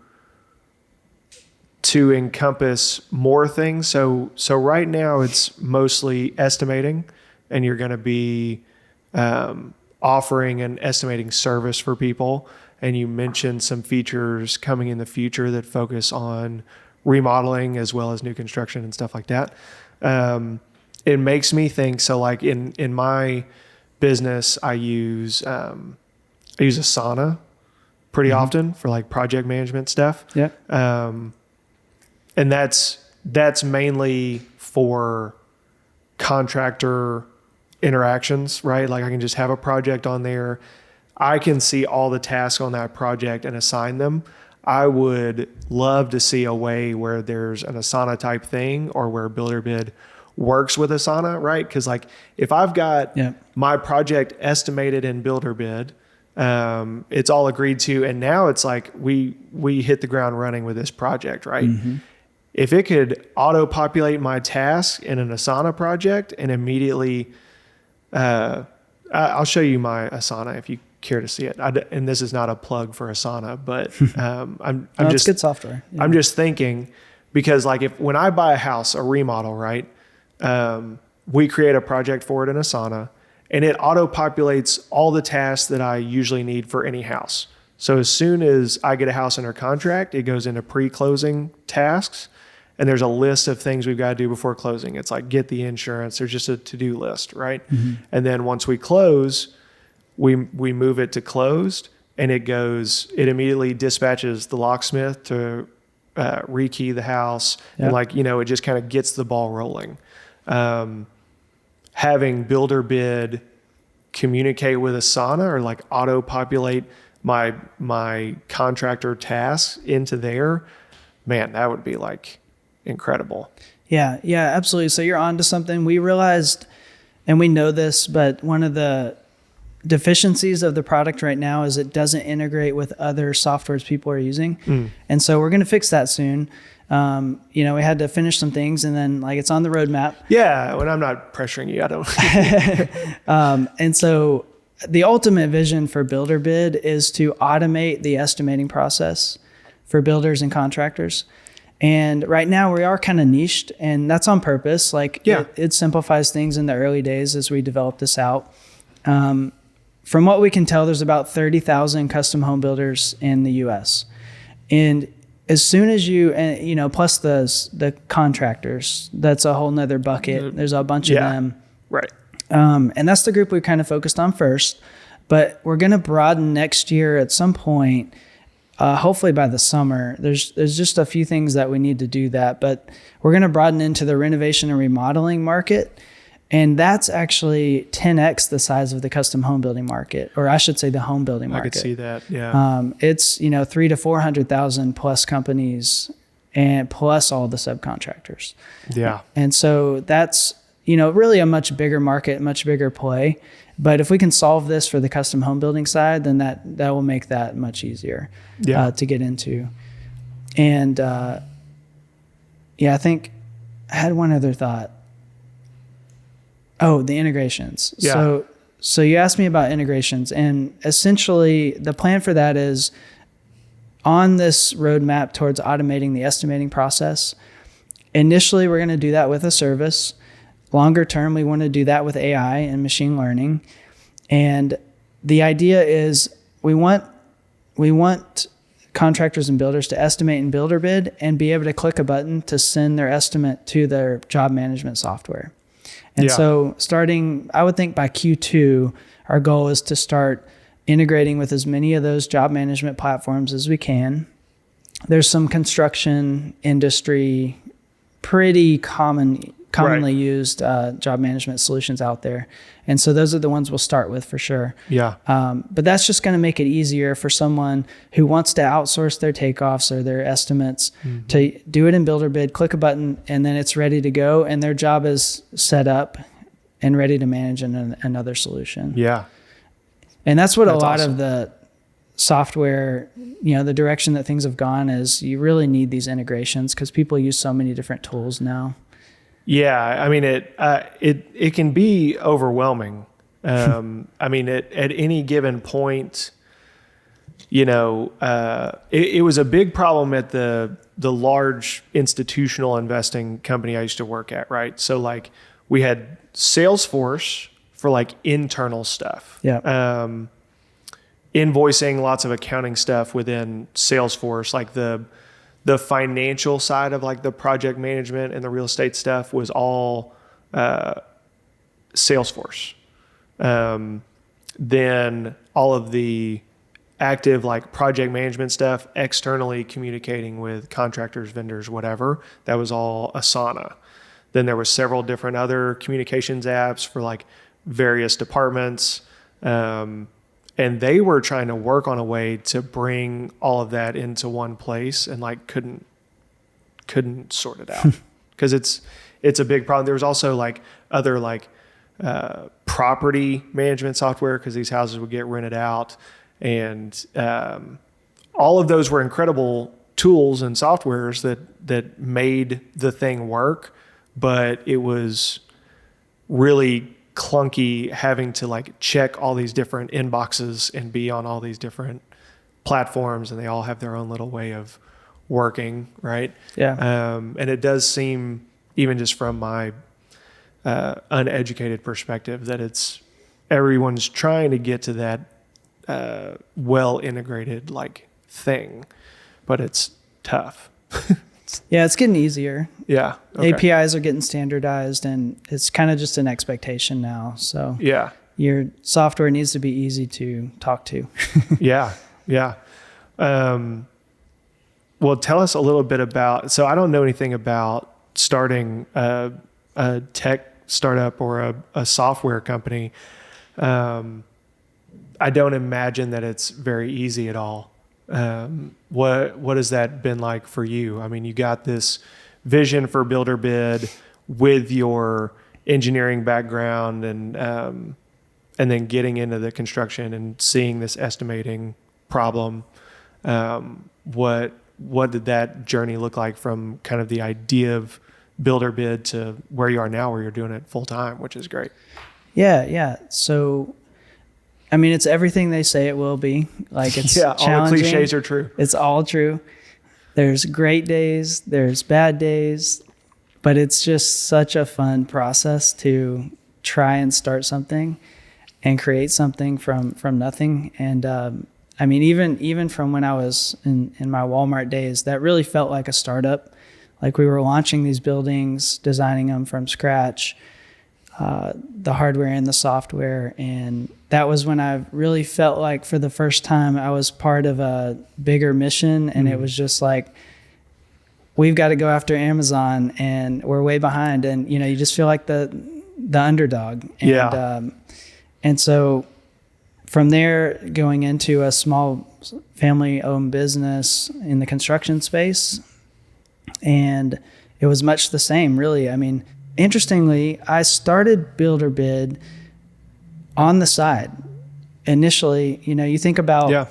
encompass more things? So right now it's mostly estimating, and you're going to be offering an estimating service for people. And you mentioned some features coming in the future that focus on remodeling as well as new construction and stuff like that. It makes me think, so like in my business, I use Asana pretty often for like project management stuff. Yeah. And that's mainly for contractor interactions, right? Like I can just have a project on there. I can see all the tasks on that project and assign them. I would love to see a way where there's an Asana type thing, or where BuilderBid works with Asana, right? Because like if I've got my project estimated in BuilderBid, it's all agreed to, and now it's like we hit the ground running with this project, right? Mm-hmm. If it could auto-populate my task in an Asana project and immediately, I'll show you my Asana if you care to see it. And this is not a plug for Asana, but I'm just, it's good software. Yeah. I'm just thinking, because like when I buy a house, a remodel, right? We create a project for it in Asana, and it auto-populates all the tasks that I usually need for any house. So as soon as I get a house under contract, it goes into pre-closing tasks. And there's a list of things we've got to do before closing. It's like get the insurance. There's just a to-do list, right? Mm-hmm. And then once we close, we move it to closed, and it immediately dispatches the locksmith to rekey the house. Yep. And it just kind of gets the ball rolling. Having BuilderBid communicate with Asana, or like auto-populate my contractor tasks into there, man, that would be like incredible. Yeah, absolutely. So you're onto something. We realized, and we know this, but one of the deficiencies of the product right now is it doesn't integrate with other softwares people are using. And so we're going to fix that soon. We had to finish some things, and then like it's on the roadmap. Yeah. When I'm not pressuring you, I don't. And so the ultimate vision for BuilderBid is to automate the estimating process for builders and contractors. And right now we are kind of niched, and that's on purpose. It simplifies things in the early days as we develop this out. From what we can tell, there's about 30,000 custom home builders in the US. And as soon as plus the contractors, that's a whole nother bucket. There's a bunch of them. Right. And that's the group we kind of focused on first, but we're going to broaden next year at some point. Hopefully by the summer. There's just a few things that we need to do that, but we're going to broaden into the renovation and remodeling market. And that's actually 10x the size of the custom home building market, or I should say the home building market. I could see that. Yeah. It's, 300,000 to 400,000 plus companies, and plus all the subcontractors. Yeah. And so that's, really a much bigger market, much bigger play. But if we can solve this for the custom home building side, then that will make that much easier to get into. And I think I had one other thought. Oh, the integrations. Yeah. So you asked me about integrations, and essentially the plan for that is on this roadmap towards automating the estimating process. Initially, we're going to do that with a service. Longer term, we want to do that with AI and machine learning. And the idea is we want contractors and builders to estimate in BuilderBid and be able to click a button to send their estimate to their job management software. And so starting, I would think by Q2, our goal is to start integrating with as many of those job management platforms as we can. There's some construction industry, pretty commonly used job management solutions out there. And so those are the ones we'll start with for sure. Yeah. But that's just going to make it easier for someone who wants to outsource their takeoffs or their estimates to do it in BuilderBid, click a button, and then it's ready to go. And their job is set up and ready to manage another solution. Yeah. And that's what a lot awesome. of the software, the direction that things have gone is you really need these integrations because people use so many different tools now. Yeah, I mean, it can be overwhelming. I mean, at any given point, it was a big problem at the large institutional investing company I used to work at, right? So like we had Salesforce for like internal stuff. Yeah. Invoicing, lots of accounting stuff within Salesforce, like the financial side of like the project management and the real estate stuff was all Salesforce. Then all of the active like project management stuff, externally communicating with contractors, vendors, whatever, that was all Asana. Then there were several different other communications apps for like various departments. And they were trying to work on a way to bring all of that into one place and like couldn't sort it out because it's a big problem. There was also like other like property management software because these houses would get rented out, and all of those were incredible tools and softwares that made the thing work, but it was really clunky having to like check all these different inboxes and be on all these different platforms, and they all have their own little way of working, right? Yeah. And it does seem, even just from my uneducated perspective, that everyone's trying to get to that well integrated like thing, but it's tough. Yeah, it's getting easier. Yeah. Okay. APIs are getting standardized, and it's kind of just an expectation now. So yeah, your software needs to be easy to talk to. Yeah. Well, tell us a little bit about, so I don't know anything about starting a tech startup or a software company. I don't imagine that it's very easy at all. What has that been like for you? I mean, you got this vision for BuilderBid with your engineering background and then getting into the construction and seeing this estimating problem. What did that journey look like from kind of the idea of BuilderBid to where you are now, where you're doing it full time, which is great? Yeah. So, I mean, it's everything they say it will be. Like it's challenging. All the cliches are true. It's all true. There's great days, there's bad days, but it's just such a fun process to try and start something and create something from nothing. And I mean, even from when I was in my Walmart days, that really felt like a startup. Like we were launching these buildings, designing them from scratch, the hardware and the software. And that was when I really felt like for the first time I was part of a bigger mission. And it was just like, we've got to go after Amazon and we're way behind. And, you just feel like the underdog. And, and so from there, going into a small family-owned business in the construction space, and it was much the same, really. I mean, interestingly, I started BuilderBid on the side. Initially, you think about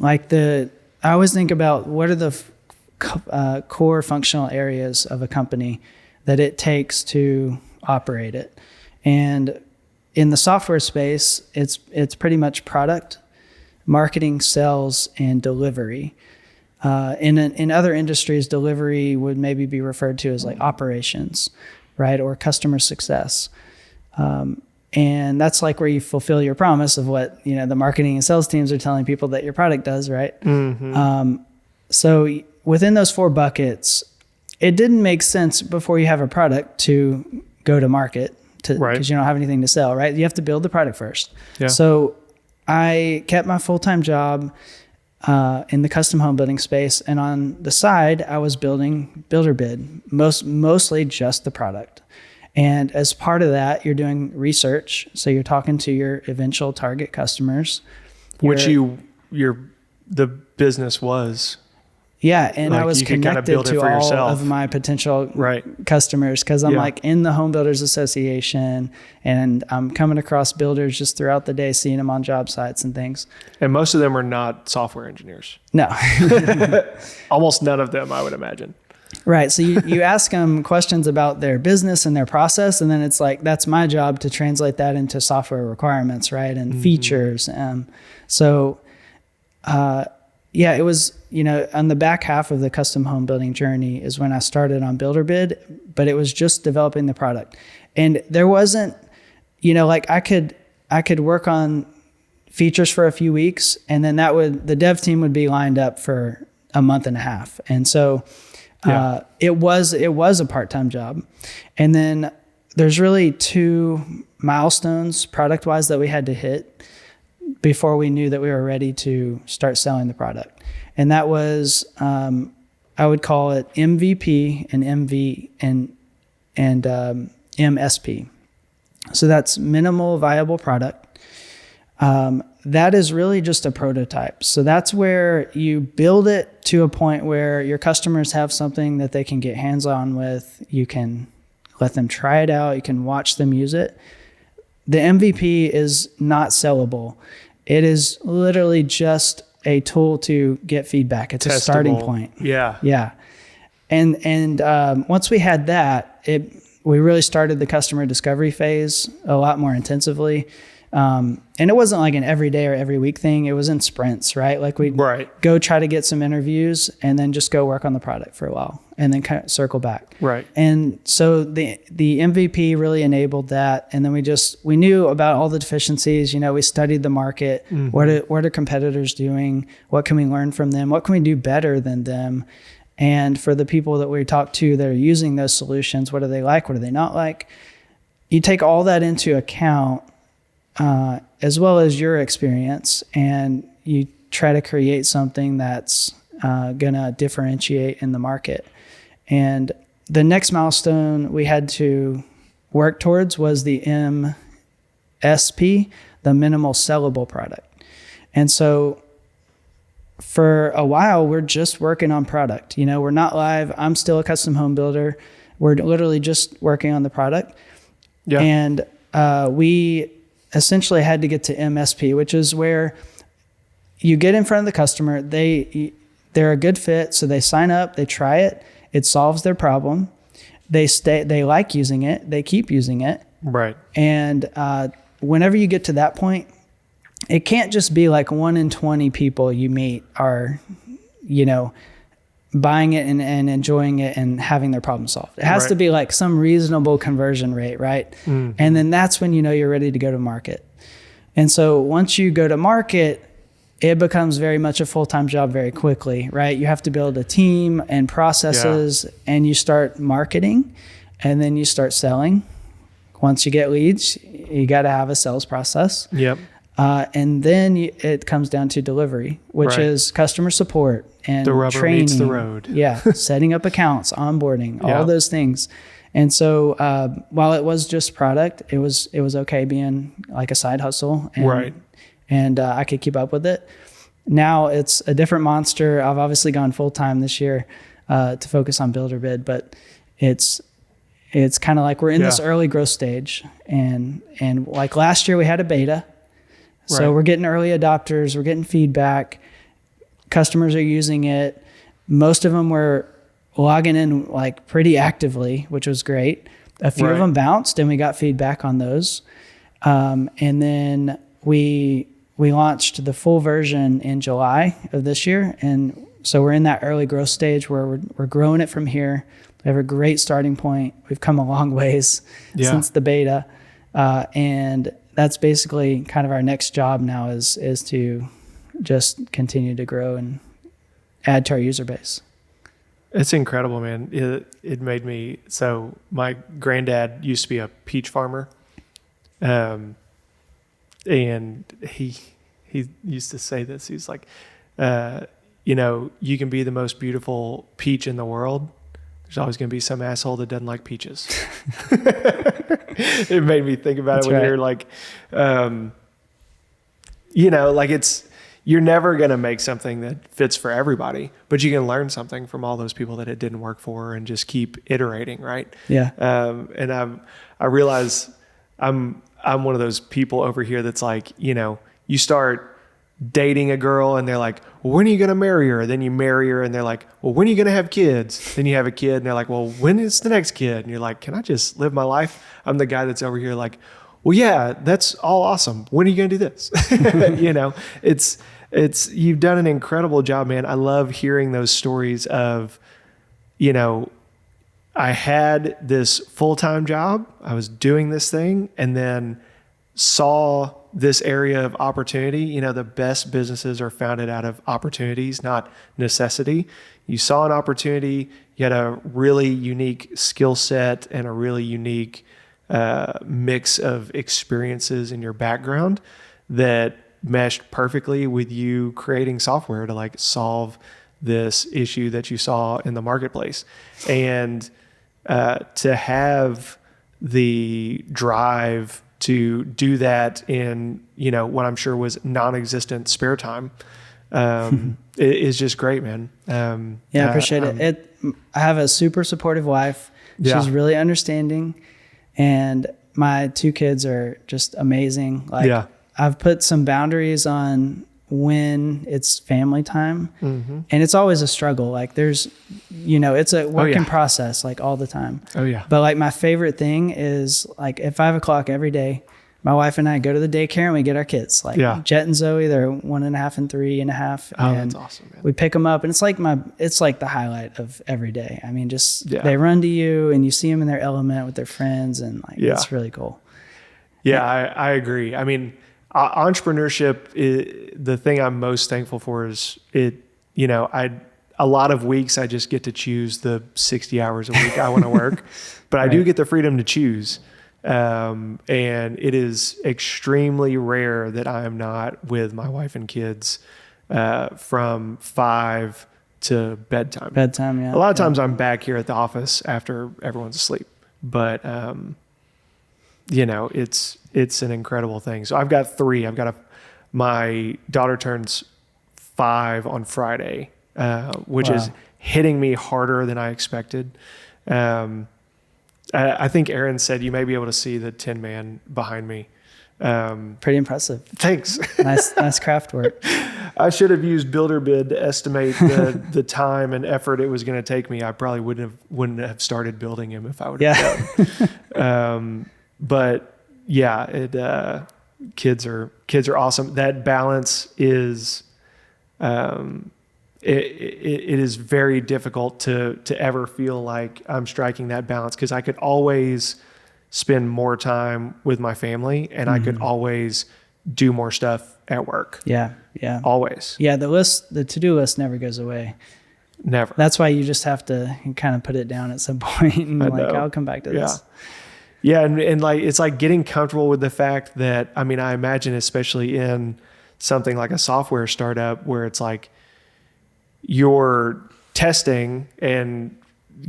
I always think about what are the core functional areas of a company that it takes to operate it. And in the software space, it's pretty much product, marketing, sales, and delivery. In other industries, delivery would maybe be referred to as like operations, right, or customer success. And that's like where you fulfill your promise of what, the marketing and sales teams are telling people that your product does, right? So within those 4 buckets, it didn't make sense before you have a product to go to market because you don't have anything to sell, right? You have to build the product first. Yeah. So I kept my full-time job in the custom home building space. And on the side, I was building BuilderBid, mostly just the product. And as part of that, you're doing research. So you're talking to your eventual target customers. Which the business was. Yeah, and like I was connected to all yourself. of my potential customers because I'm like in the Home Builders Association, and I'm coming across builders just throughout the day, seeing them on job sites and things. And most of them are not software engineers. No. Almost none of them, I would imagine. Right. So you ask them questions about their business and their process, and then it's like, that's my job to translate that into software requirements, right? And features. Yeah, it was, on the back half of the custom home building journey is when I started on BuilderBid, but it was just developing the product. And there wasn't, like I could work on features for a few weeks, and then the dev team would be lined up for a month and a half. And so it was a part-time job. And then there's really 2 milestones product-wise that we had to hit before we knew that we were ready to start selling the product. And that was, I would call it MVP and MV and MSP. So that's minimal viable product. That is really just a prototype. So that's where you build it to a point where your customers have something that they can get hands-on with. You can let them try it out. You can watch them use it. The MVP is not sellable. It is literally just a tool to get feedback. It's a starting point. Yeah. Yeah. And once we had that, we really started the customer discovery phase a lot more intensively. And it wasn't like an every day or every week thing. It was in sprints, right? Like we'd go try to get some interviews and then just go work on the product for a while and then kind of circle back. Right. And so the MVP really enabled that. And then we knew about all the deficiencies. We studied the market. What are competitors doing? What can we learn from them? What can we do better than them? And for the people that we talk to that are using those solutions, what do they like? What do they not like? You take all that into account, as well as your experience, and you try to create something that's going to differentiate in the market. And the next milestone we had to work towards was the MSP, the minimal sellable product. And so for a while, we're just working on product. We're not live. I'm still a custom home builder. We're literally just working on the product. Yeah. And we essentially had to get to MSP, which is where you get in front of the customer. They're a good fit, so they sign up, they try it, it solves their problem, they like using it, they keep using it. Right. And whenever you get to that point, it can't just be like 1 in 20 people you meet are, buying it and enjoying it and having their problem solved. It has to be like some reasonable conversion rate, right? Mm-hmm. And then that's when you're ready to go to market. And so once you go to market, it becomes very much a full-time job very quickly, right? You have to build a team and processes, and you start marketing, and then you start selling. Once you get leads, you got to have a sales process. Yep. And then it comes down to delivery, which is customer support and the rubber training. Meets the road. Yeah, setting up accounts, onboarding, all those things. And so while it was just product, it was okay being like a side hustle. And, and I could keep up with it. Now it's a different monster. I've obviously gone full-time this year to focus on BuilderBid, but it's kind of like we're in this early growth stage. And like last year we had a beta. So we're getting early adopters, we're getting feedback, customers are using it. Most of them were logging in like pretty actively, which was great. A few of them bounced and we got feedback on those. And then we launched the full version in July of this year. And so we're in that early growth stage where we're growing it from here. We have a great starting point. We've come a long ways since the beta. And that's basically kind of our next job now is to just continue to grow and add to our user base. It's incredible, man. It made me, so my granddad used to be a peach farmer. And he used to say this. He's like, you can be the most beautiful peach in the world. There's always going to be some asshole that doesn't like peaches. It made me think about That's it when right. you're like, you're never going to make something that fits for everybody, but you can learn something from all those people that it didn't work for and just keep iterating. Right. Yeah. And I realize I'm one of those people over here that's like, you start dating a girl and they're like, well, when are you going to marry her? Then you marry her and they're like, well, when are you going to have kids? Then you have a kid and they're like, well, when is the next kid? And you're like, can I just live my life? I'm the guy that's over here like, well, yeah, that's all awesome. When are you going to do this? You've done an incredible job, man. I love hearing those stories of, I had this full-time job. I was doing this thing and then saw this area of opportunity. The best businesses are founded out of opportunities, not necessity. You saw an opportunity, you had a really unique skill set and a really unique mix of experiences in your background that meshed perfectly with you creating software to like solve this issue that you saw in the marketplace. And to have the drive to do that in, what I'm sure was non-existent spare time, is just great, man. I appreciate it. I have a super supportive wife. She's really understanding, and my 2 kids are just amazing. I've put some boundaries on when it's family time, and it's always a struggle. Like there's, it's a work in process, like all the time. Oh yeah. But like my favorite thing is like at 5 o'clock every day, my wife and I go to the daycare and we get our kids, like Jet and Zoe. They're 1.5 and 3.5. Oh, and that's awesome, man. We pick them up, and it's like the highlight of every day. I mean, they run to you and you see them in their element with their friends, and it's really cool. Yeah, I agree. I mean, entrepreneurship, the thing I'm most thankful for is a lot of weeks I just get to choose the 60 hours a week I want to work, but I do get the freedom to choose. And it is extremely rare that I am not with my wife and kids, from 5 to bedtime. Yeah. A lot of times I'm back here at the office after everyone's asleep, but, it's an incredible thing. So I've got 3. My daughter turns 5 on Friday, which is hitting me harder than I expected. I think Aaron said you may be able to see the Tin Man behind me. Pretty impressive. Thanks. Nice craft work. I should have used BuilderBid to estimate the time and effort it was going to take me. I probably wouldn't have started building him if I would have known. But yeah, kids are awesome. That balance is, it is very difficult to ever feel like I'm striking that balance, because I could always spend more time with my family and I could always do more stuff at work. Yeah. Always. Yeah. The to-do list never goes away. Never. That's why you just have to kind of put it down at some point and I'll come back to this. Yeah. And like, it's like getting comfortable with the fact that, I mean, I imagine especially in something like a software startup where it's like you're testing and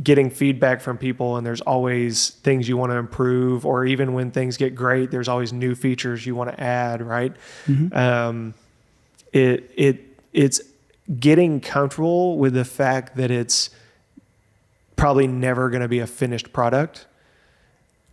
getting feedback from people, and there's always things you want to improve, or even when things get great, there's always new features you want to add. Right. It's getting comfortable with the fact that it's probably never going to be a finished product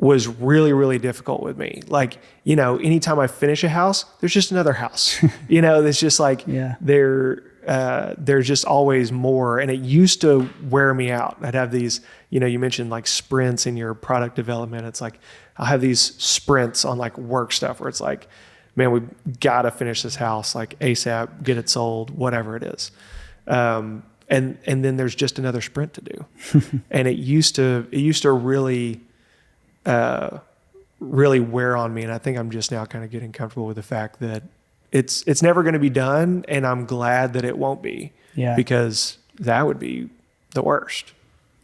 was really, really difficult with me. Like, anytime I finish a house, there's just another house, it's just like, there's just always more. And it used to wear me out. I'd have these, you mentioned like sprints in your product development. It's like, I'll have these sprints on like work stuff where it's like, man, we got to finish this house like ASAP, get it sold, whatever it is. And then there's just another sprint to do. And it used to really, really wear on me. And I think I'm just now kind of getting comfortable with the fact that it's never going to be done. And I'm glad that it won't be, because that would be the worst.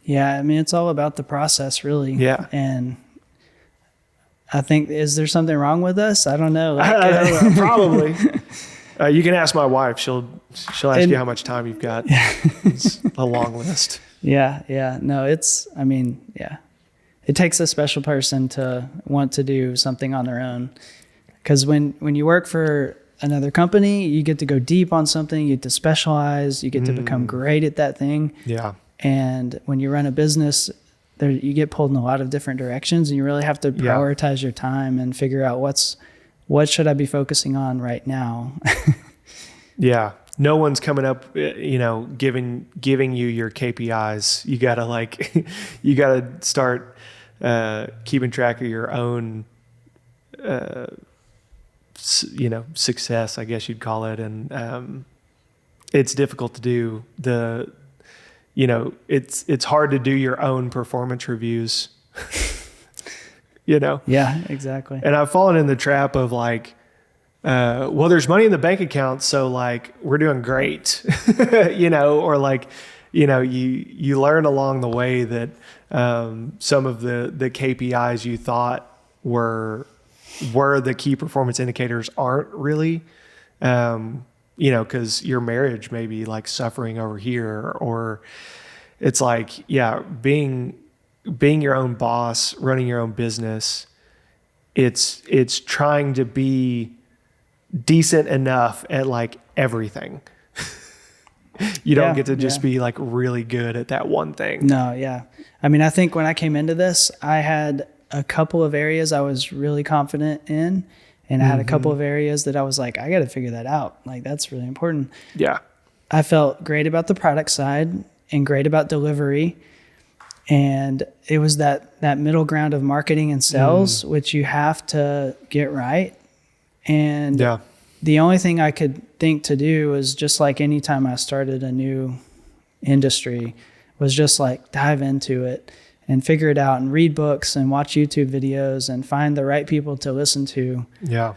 Yeah. I mean, it's all about the process, really. Yeah. And I think, is there something wrong with us? I don't know. Like, I don't know, probably. You can ask my wife. She'll ask you how much time you've got. It's a long list. Yeah. Yeah. No, I mean, yeah. It takes a special person to want to do something on their own. Because when you work for another company, you get to go deep on something, you get to specialize, you get to become great at that thing. Yeah. And when you run a business, you get pulled in a lot of different directions, and you really have to prioritize your time and figure out what should I be focusing on right now. Yeah. No one's coming up, giving you your KPIs. You gotta you gotta start keeping track of your own, success, I guess you'd call it. And it's difficult to do. It's hard to do your own performance reviews. Yeah, exactly. And I've fallen in the trap of well, there's money in the bank account, so we're doing great, or you learn along the way that some of the KPIs you thought were the key performance indicators aren't really, because your marriage may be suffering over here, or it's being your own boss, running your own business. It's trying to be decent enough at everything. You don't get to just be really good at that one thing. No, yeah. I mean, I think when I came into this, I had a couple of areas I was really confident in, and I had a couple of areas that I was I got to figure that out. That's really important. Yeah. I felt great about the product side and great about delivery. And it was that middle ground of marketing and sales, which you have to get right. And the only thing I could think to do was just anytime I started a new industry was just dive into it and figure it out and read books and watch YouTube videos and find the right people to listen to. Yeah.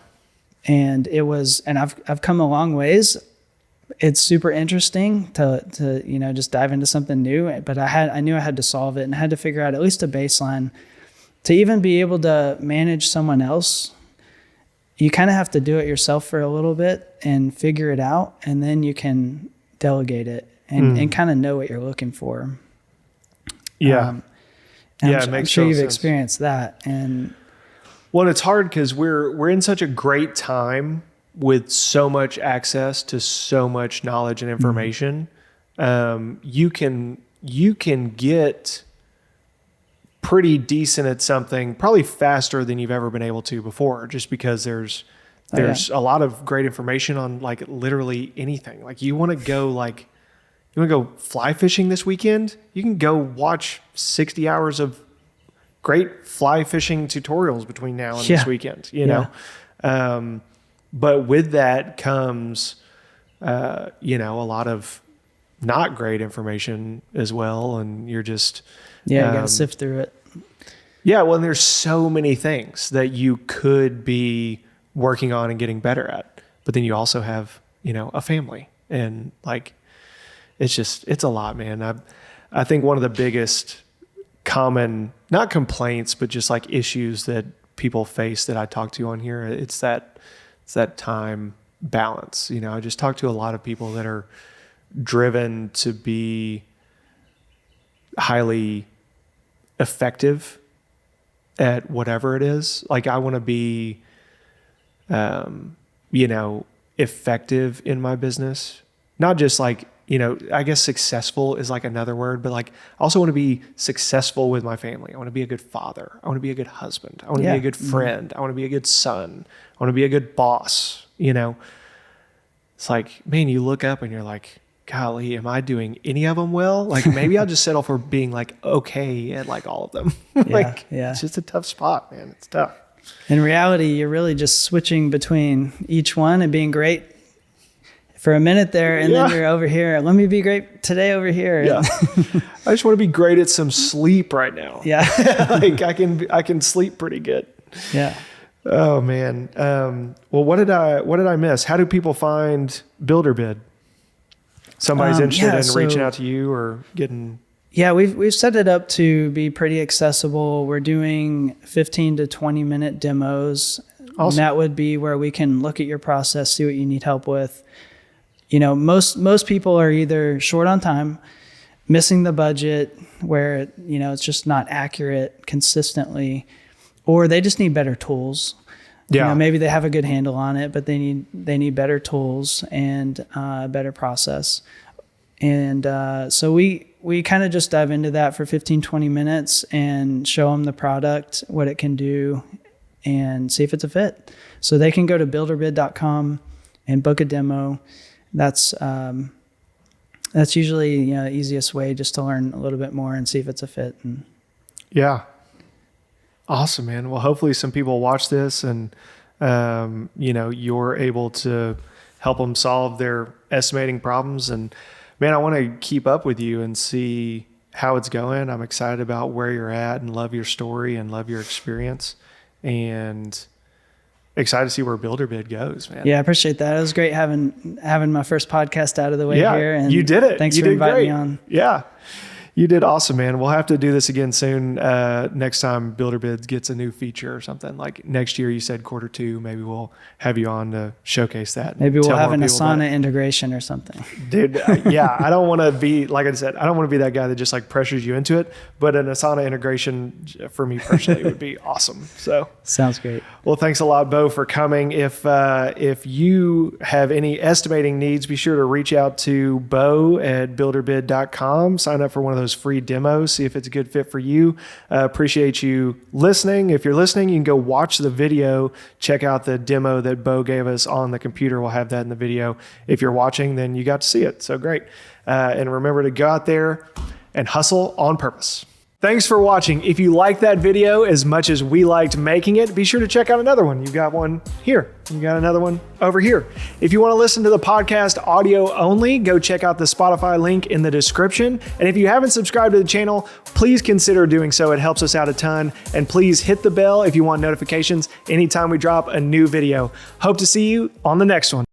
And I've come a long ways. It's super interesting to just dive into something new, but I knew I had to solve it, and I had to figure out at least a baseline to even be able to manage someone else. You kind of have to do it yourself for a little bit and figure it out, and then you can delegate it and kind of know what you're looking for. Yeah. I'm sure you've experienced that. And it's hard because we're in such a great time with so much access to so much knowledge and information. You can get pretty decent at something probably faster than you've ever been able to before, just because there's a lot of great information on literally anything. You want to go fly fishing this weekend? You can go watch 60 hours of great fly fishing tutorials between now and this weekend, know? But with that comes, a lot of not great information as well. And you're just, you got to sift through it. Yeah. Well, and there's so many things that you could be working on and getting better at, but then you also have, a family, and it's a lot, man. I think one of the biggest common, not complaints, but just issues that people face that I talk to on here, it's that time balance. I just talk to a lot of people that are driven to be highly effective at whatever it is. I want to be, effective in my business, not just I guess successful is another word, but I also want to be successful with my family. I want to be a good father. I want to be a good husband. I want to be a good friend. I want to be a good son. I want to be a good boss. It's man, you look up and you're golly, am I doing any of them well? Maybe I'll just settle for being okay at all of them. It's just a tough spot, man. It's tough. In reality, you're really just switching between each one and being great for a minute there, and then you're over here. Let me be great today over here. Yeah. I just want to be great at some sleep right now. Yeah. I can sleep pretty good. Yeah. Oh man. Well, what did I miss? How do people find BuilderBid? Somebody's interested in reaching out to you or getting. Yeah, we've set it up to be pretty accessible. We're doing 15 to 20 minute demos. Awesome. And that would be where we can look at your process, see what you need help with. Most people are either short on time, missing the budget, where it's just not accurate consistently, or they just need better tools. Yeah. Maybe they have a good handle on it, but they need better tools and a better process. And so we kind of just dive into that for 15, 20 minutes and show them the product, what it can do, and see if it's a fit. So they can go to builderbid.com and book a demo. That's usually the easiest way just to learn a little bit more and see if it's a fit. Yeah. Awesome, man. Well, hopefully some people watch this and, you're able to help them solve their estimating problems. And man, I want to keep up with you and see how it's going. I'm excited about where you're at and love your story and love your experience, and excited to see where BuilderBid goes, man. Yeah, I appreciate that. It was great having my first podcast out of the way here. And you did it. Thanks for inviting me on. Yeah. You did awesome, man. We'll have to do this again soon. Next time BuilderBid gets a new feature or something. Like next year, you said Q2. Maybe we'll have you on to showcase that. Maybe we'll have an Asana integration or something. Dude, yeah. I don't want to be, like I said, I don't want to be that guy that just like pressures you into it. But an Asana integration for me personally would be awesome. So sounds great. Well, thanks a lot, Bo, for coming. If you have any estimating needs, be sure to reach out to Bo at builderbid.com. Sign up for one of those free demos, see if it's a good fit for you. Appreciate you listening. If you're listening, you can go watch the video, check out the demo that Bo gave us on the computer. We'll have that in the video. If you're watching, then you got to see it. So great. And remember to go out there and hustle on purpose. Thanks for watching. If you liked that video as much as we liked making it, be sure to check out another one. You've got one here. You got another one over here. If you want to listen to the podcast audio only, go check out the Spotify link in the description. And if you haven't subscribed to the channel, please consider doing so. It helps us out a ton. And please hit the bell if you want notifications anytime we drop a new video. Hope to see you on the next one.